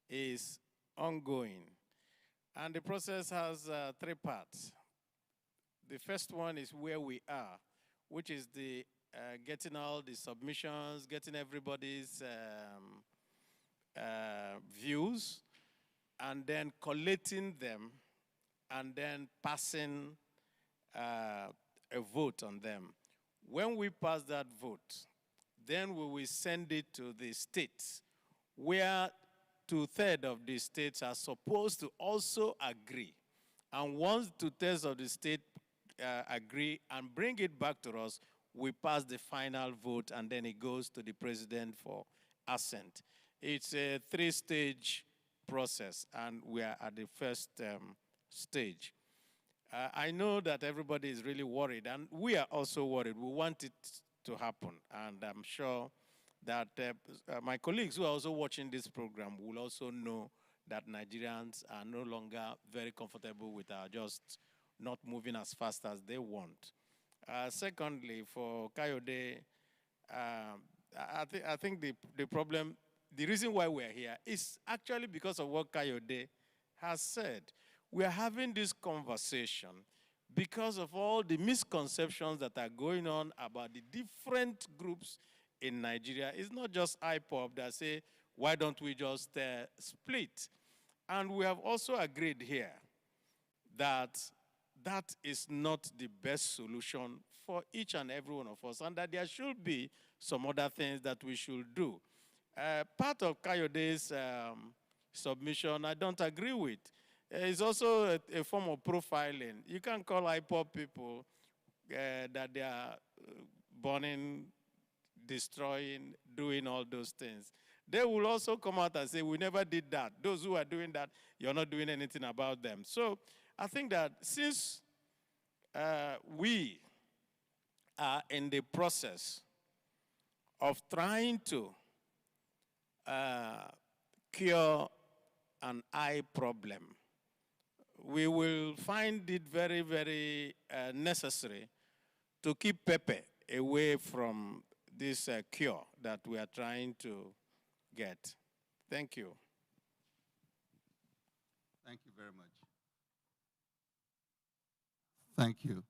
is ongoing. And the process has three parts. The first one is where we are, which is the getting all the submissions, getting everybody's views, and then collating them, and then passing a vote on them. When we pass that vote, then we will send it to the states, where 2/3 of the states are supposed to also agree. And once 2/3 of the state agree and bring it back to us, we pass the final vote, and then it goes to the president for assent. It's a 3-stage process, and we are at the first stage. I know that everybody is really worried, and we are also worried. We want it to happen, and I'm sure that my colleagues who are also watching this program will also know that Nigerians are no longer very comfortable with our just not moving as fast as they want. Secondly, for Kayode, I think the problem, the reason why we're here is actually because of what Kayode has said. We are having this conversation because of all the misconceptions that are going on about the different groups in Nigeria. It's not just IPOB that say, why don't we just split? And we have also agreed here that that is not the best solution for each and every one of us, and that there should be some other things that we should do. Part of Kayode's submission I don't agree with. It's also a form of profiling. You can't call IPOB people that they are burning, destroying, doing all those things. They will also come out and say, we never did that. Those who are doing that, you're not doing anything about them. So I think that since we are in the process of trying to cure an eye problem, we will find it very, very necessary to keep Pepe away from this cure that we are trying to get. Thank you. Thank you very much. Thank you.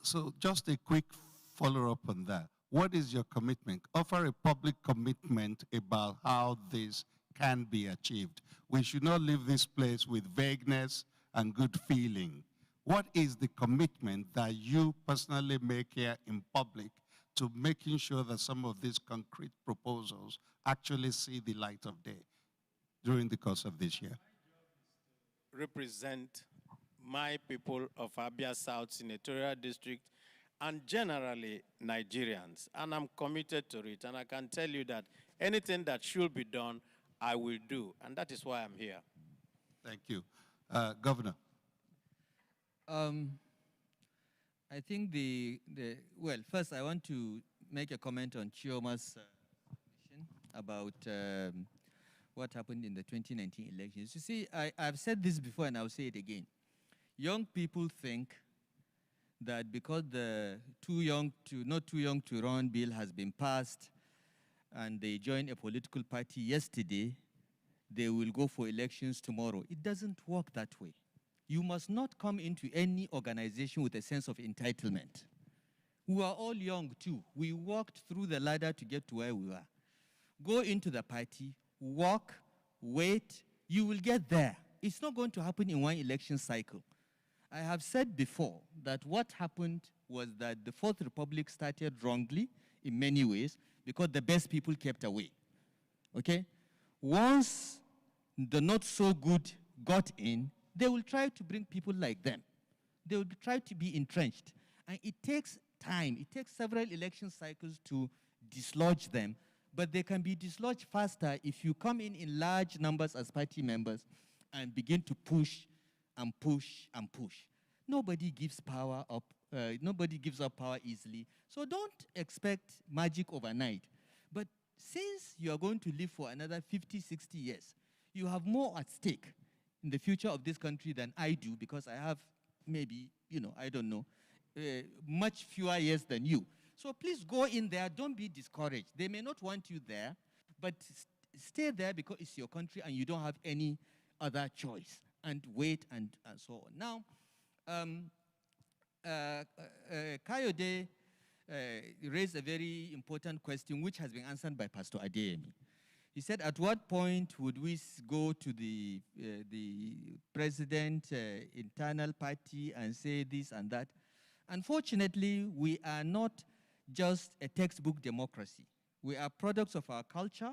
So just a quick follow-up on that. What is your commitment? Offer a public commitment about how this can be achieved. We should not leave this place with vagueness and good feeling. What is the commitment that you personally make here in public to making sure that some of these concrete proposals actually see the light of day during the course of this year? Represent my people of Abia South Senatorial District and generally Nigerians, and I'm committed to it, and I can tell you that anything that should be done, I will do, and that is why I'm here. Thank you. Governor. I think well, first I want to make a comment on Chioma's question about what happened in the 2019 elections. You see, I've said this before and I'll say it again. Young people think that because the not too young to run bill has been passed and they joined a political party yesterday, they will go for elections tomorrow. It doesn't work that way. You must not come into any organization with a sense of entitlement. We are all young too. We walked through the ladder to get to where we are. Go into the party, walk, wait, you will get there. It's not going to happen in one election cycle. I have said before that what happened was that the Fourth Republic started wrongly in many ways because the best people kept away, okay? Once the not so good got in, they will try to bring people like them. They will try to be entrenched. And it takes time. It takes several election cycles to dislodge them, but they can be dislodged faster if you come in large numbers as party members and begin to push and push and push. Nobody gives power up. Nobody gives up power easily. So don't expect magic overnight. But since you are going to live for another 50, 60 years, you have more at stake in the future of this country than I do, because I have maybe, I don't know, much fewer years than you. So please go in there. Don't be discouraged. They may not want you there, but stay there because it's your country and you don't have any other choice. And wait and so on. Now, Kayode raised a very important question, which has been answered by Pastor Adeyemi. He said, at what point would we go to the president internal party and say this and that? Unfortunately, we are not just a textbook democracy. We are products of our culture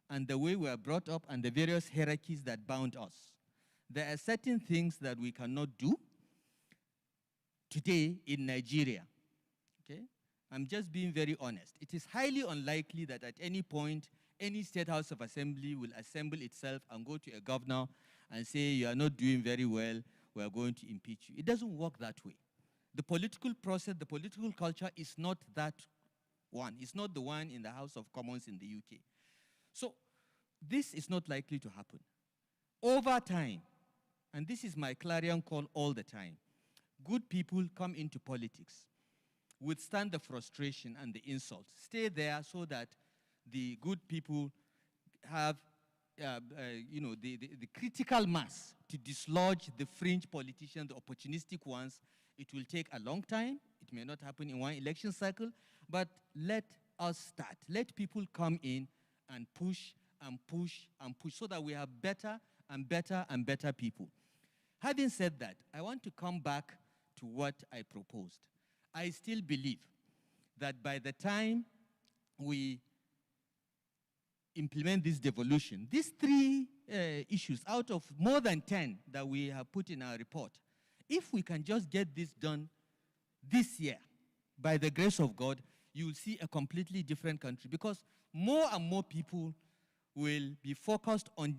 and the way we are brought up and the various hierarchies that bound us. There are certain things that we cannot do today in Nigeria, okay? I'm just being very honest. It is highly unlikely that at any point, any State House of Assembly will assemble itself and go to a governor and say, you are not doing very well, we are going to impeach you. It doesn't work that way. The political process, the political culture is not that one. It's not the one in the House of Commons in the UK. So this is not likely to happen. Over time, and this is my clarion call all the time, good people come into politics, withstand the frustration and the insults, stay there so that the good people have the critical mass to dislodge the fringe politicians, the opportunistic ones. It will take a long time. It may not happen in one election cycle, but let us start. Let people come in and push and push and push so that we have better and better and better people. Having said that, I want to come back to what I proposed. I still believe that by the time we implement this devolution, these three issues out of more than 10 that we have put in our report, if we can just get this done this year, by the grace of God, you will see a completely different country, because more and more people will be focused on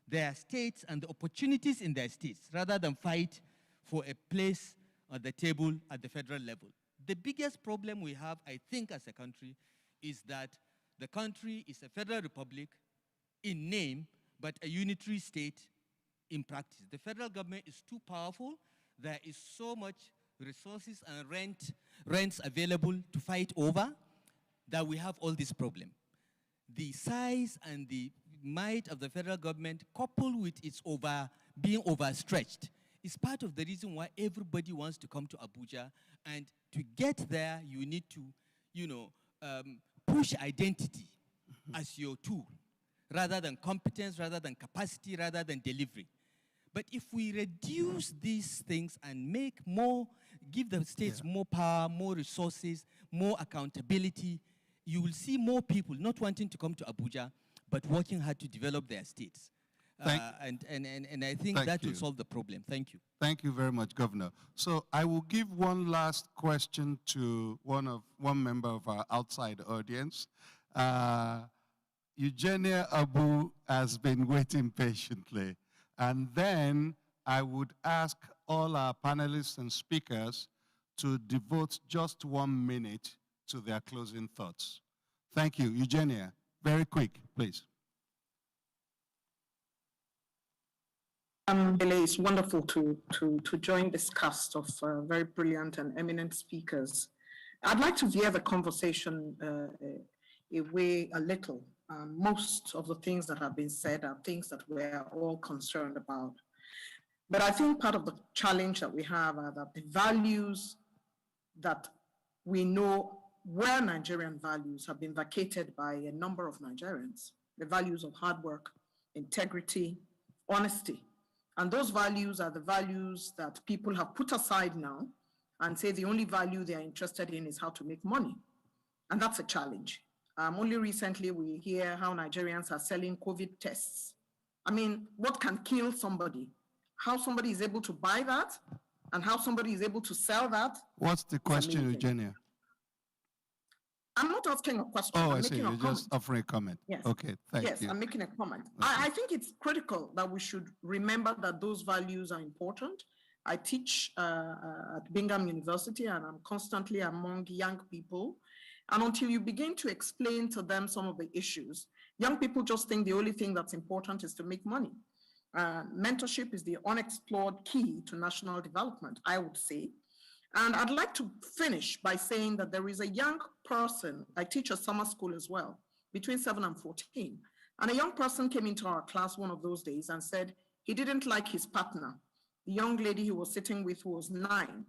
their states and the opportunities in their states rather than fight for a place at the table at the federal level. The biggest problem we have, I think, as a country is that the country is a federal republic in name, but a unitary state in practice. The federal government is too powerful. There is so much resources and rents available to fight over that we have all this problem. The size and the might of the federal government, coupled with its being overstretched, is part of the reason why everybody wants to come to Abuja. And to get there, you need to, push identity as your tool, rather than competence, rather than capacity, rather than delivery. But if we reduce these things and give the states more power, more resources, more accountability, you will see more people not wanting to come to Abuja, but working hard to develop their states. And I think that will solve the problem. Thank you. Thank you very much, Governor. So I will give one last question to one member of our outside audience. Eugenia Abu has been waiting patiently. And then I would ask all our panelists and speakers to devote just 1 minute to their closing thoughts. Thank you. Eugenia, very quick, please. It's wonderful to join this cast of very brilliant and eminent speakers. I'd like to veer the conversation away a little. Most of the things that have been said are things that we're all concerned about. But I think part of the challenge that we have are that the values that we know were Nigerian values have been vacated by a number of Nigerians. The values of hard work, integrity, honesty. And those values are the values that people have put aside now and say the only value they're interested in is how to make money. And that's a challenge. Only recently we hear how Nigerians are selling COVID tests. I mean, what can kill somebody? How somebody is able to buy that and how somebody is able to sell that. What's the question, Eugenia? I'm not asking a question. Oh, I'm I see. making a You're comment. just offering a comment. Yes. Okay, thank you. Yes, I'm making a comment. Okay. I think it's critical that we should remember that those values are important. I teach at Bingham University and I'm constantly among young people. And until you begin to explain to them some of the issues, young people just think the only thing that's important is to make money. Mentorship is the unexplored key to national development, I would say. And I'd like to finish by saying that there is a young person, I teach a summer school as well, between 7 and 14. And a young person came into our class one of those days and said he didn't like his partner. The young lady he was sitting with was 9.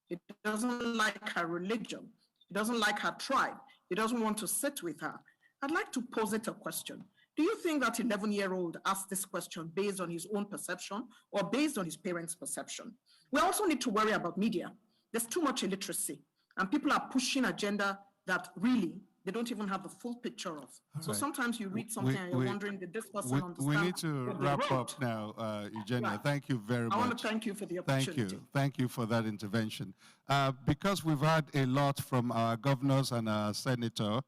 He doesn't like her religion. He doesn't like her tribe. He doesn't want to sit with her. I'd like to posit a question. Do you think that 11-year-old asked this question based on his own perception or based on his parents' perception? We also need to worry about media. There's too much illiteracy, and people are pushing agenda that really they don't even have the full picture of. So sometimes you read something and you're wondering, did this person understand? We need to wrap up now, Eugenia. Right. Thank you very much. I want to thank you for the opportunity. Thank you. Thank you for that intervention. Because we've had a lot from our governors and our senator,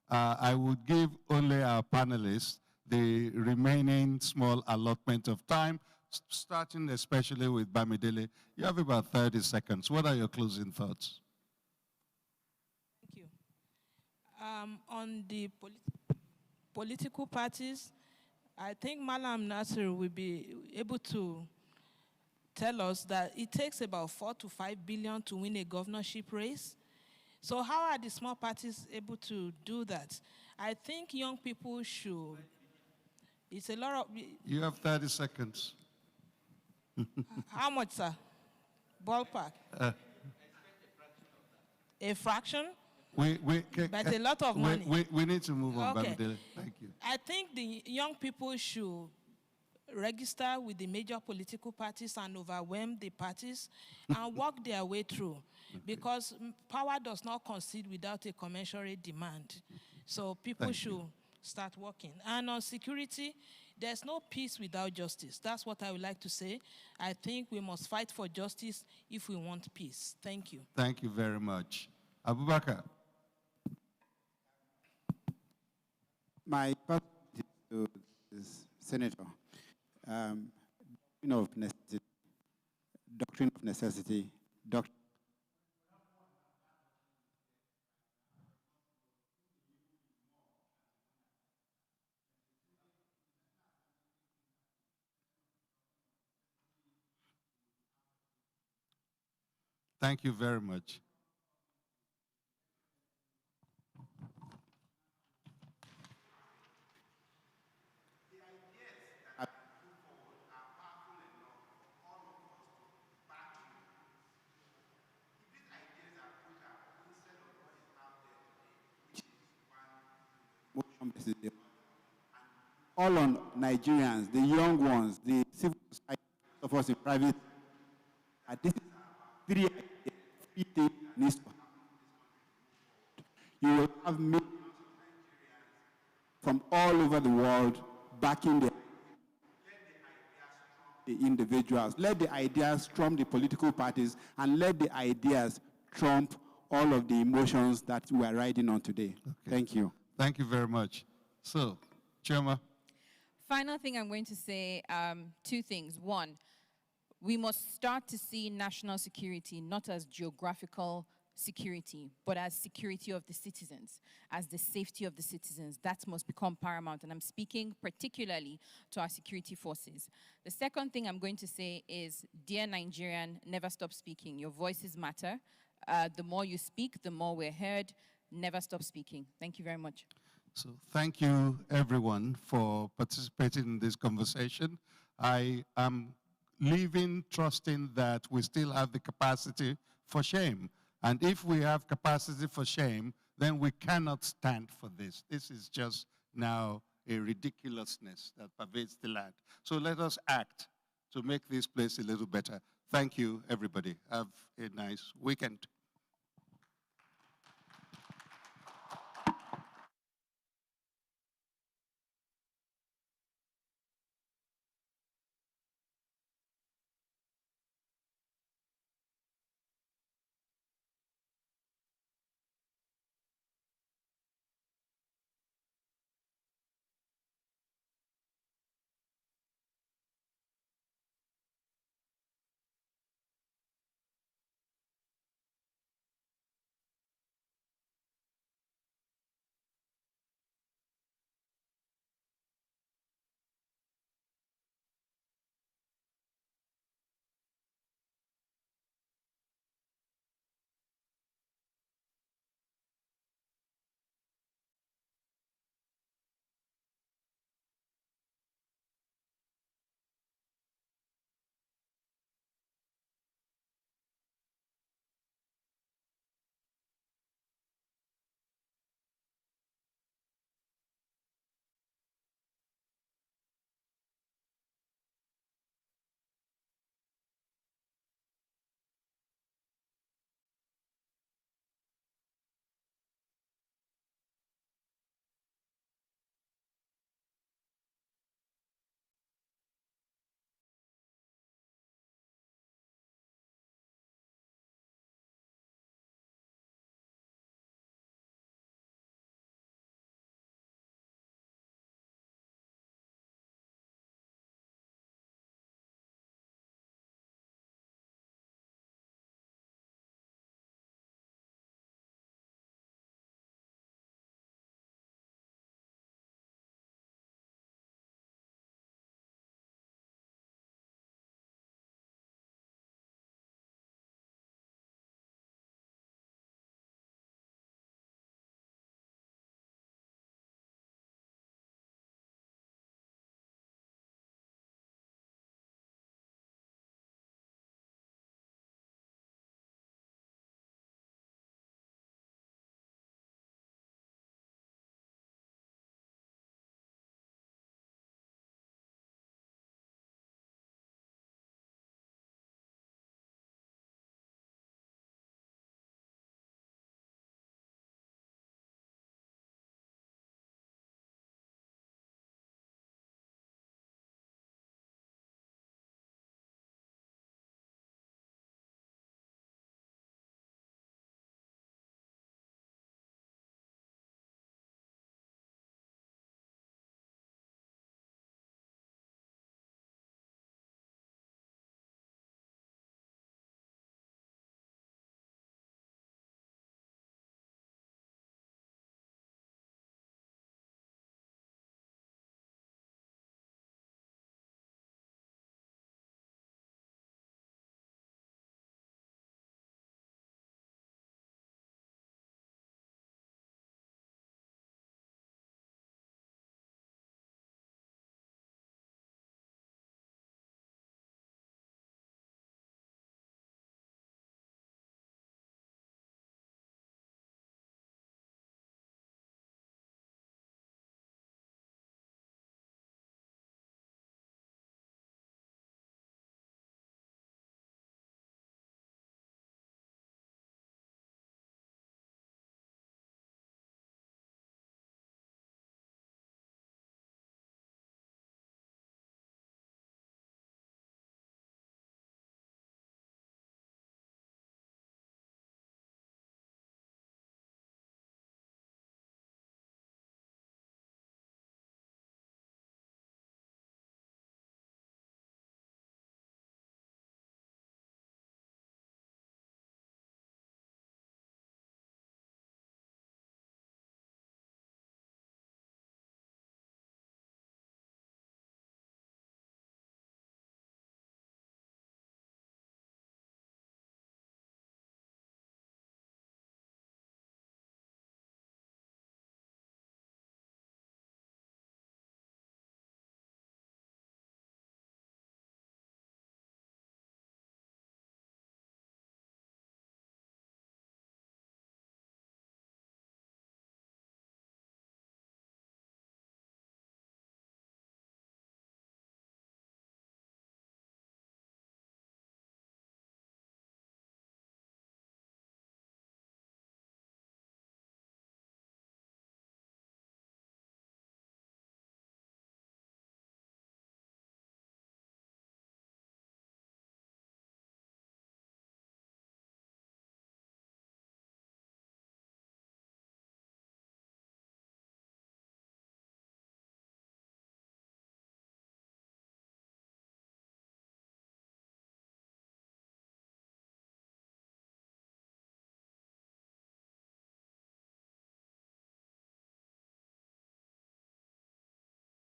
I would give only our panelists the remaining small allotment of time, starting especially with Bamidele. You have about 30 seconds. What are your closing thoughts? Thank you. On the political parties, I think Malam Nasir will be able to tell us that it takes about 4 to 5 billion to win a governorship race. So how are the small parties able to do that? I think young people should. It's a lot of. You have 30 seconds. How much, sir? Ballpark. A fraction? But a lot of money. We need to move on, okay. Bamidele. Thank you. I think the young people should register with the major political parties and overwhelm the parties and work their way through. Okay. Because power does not concede without a commensurate demand. So people should start working. And on security, there's no peace without justice. That's what I would like to say. I think we must fight for justice if we want peace. Thank you. Thank you very much. Abubakar. My question to the Senator, doctrine of necessity, Thank you very much. all on Nigerians, the young ones, the civil society, of us in private. This is three things needs to happen. You will have millions from all over the world backing the individuals. Let the ideas trump the political parties, and let the ideas trump all of the emotions that we are riding on today. Okay. Thank you. Thank you very much. So, Chairman. Final thing I'm going to say, two things. One, we must start to see national security not as geographical security, but as security of the citizens, as the safety of the citizens. That must become paramount, and I'm speaking particularly to our security forces. The second thing I'm going to say is, dear Nigerian, never stop speaking. Your voices matter. The more you speak, the more we're heard. Never stop speaking. Thank you very much. So thank you, everyone, for participating in this conversation. I am leaving trusting that we still have the capacity for shame. And if we have capacity for shame, then we cannot stand for this. This is just now a ridiculousness that pervades the land. So let us act to make this place a little better. Thank you, everybody. Have a nice weekend.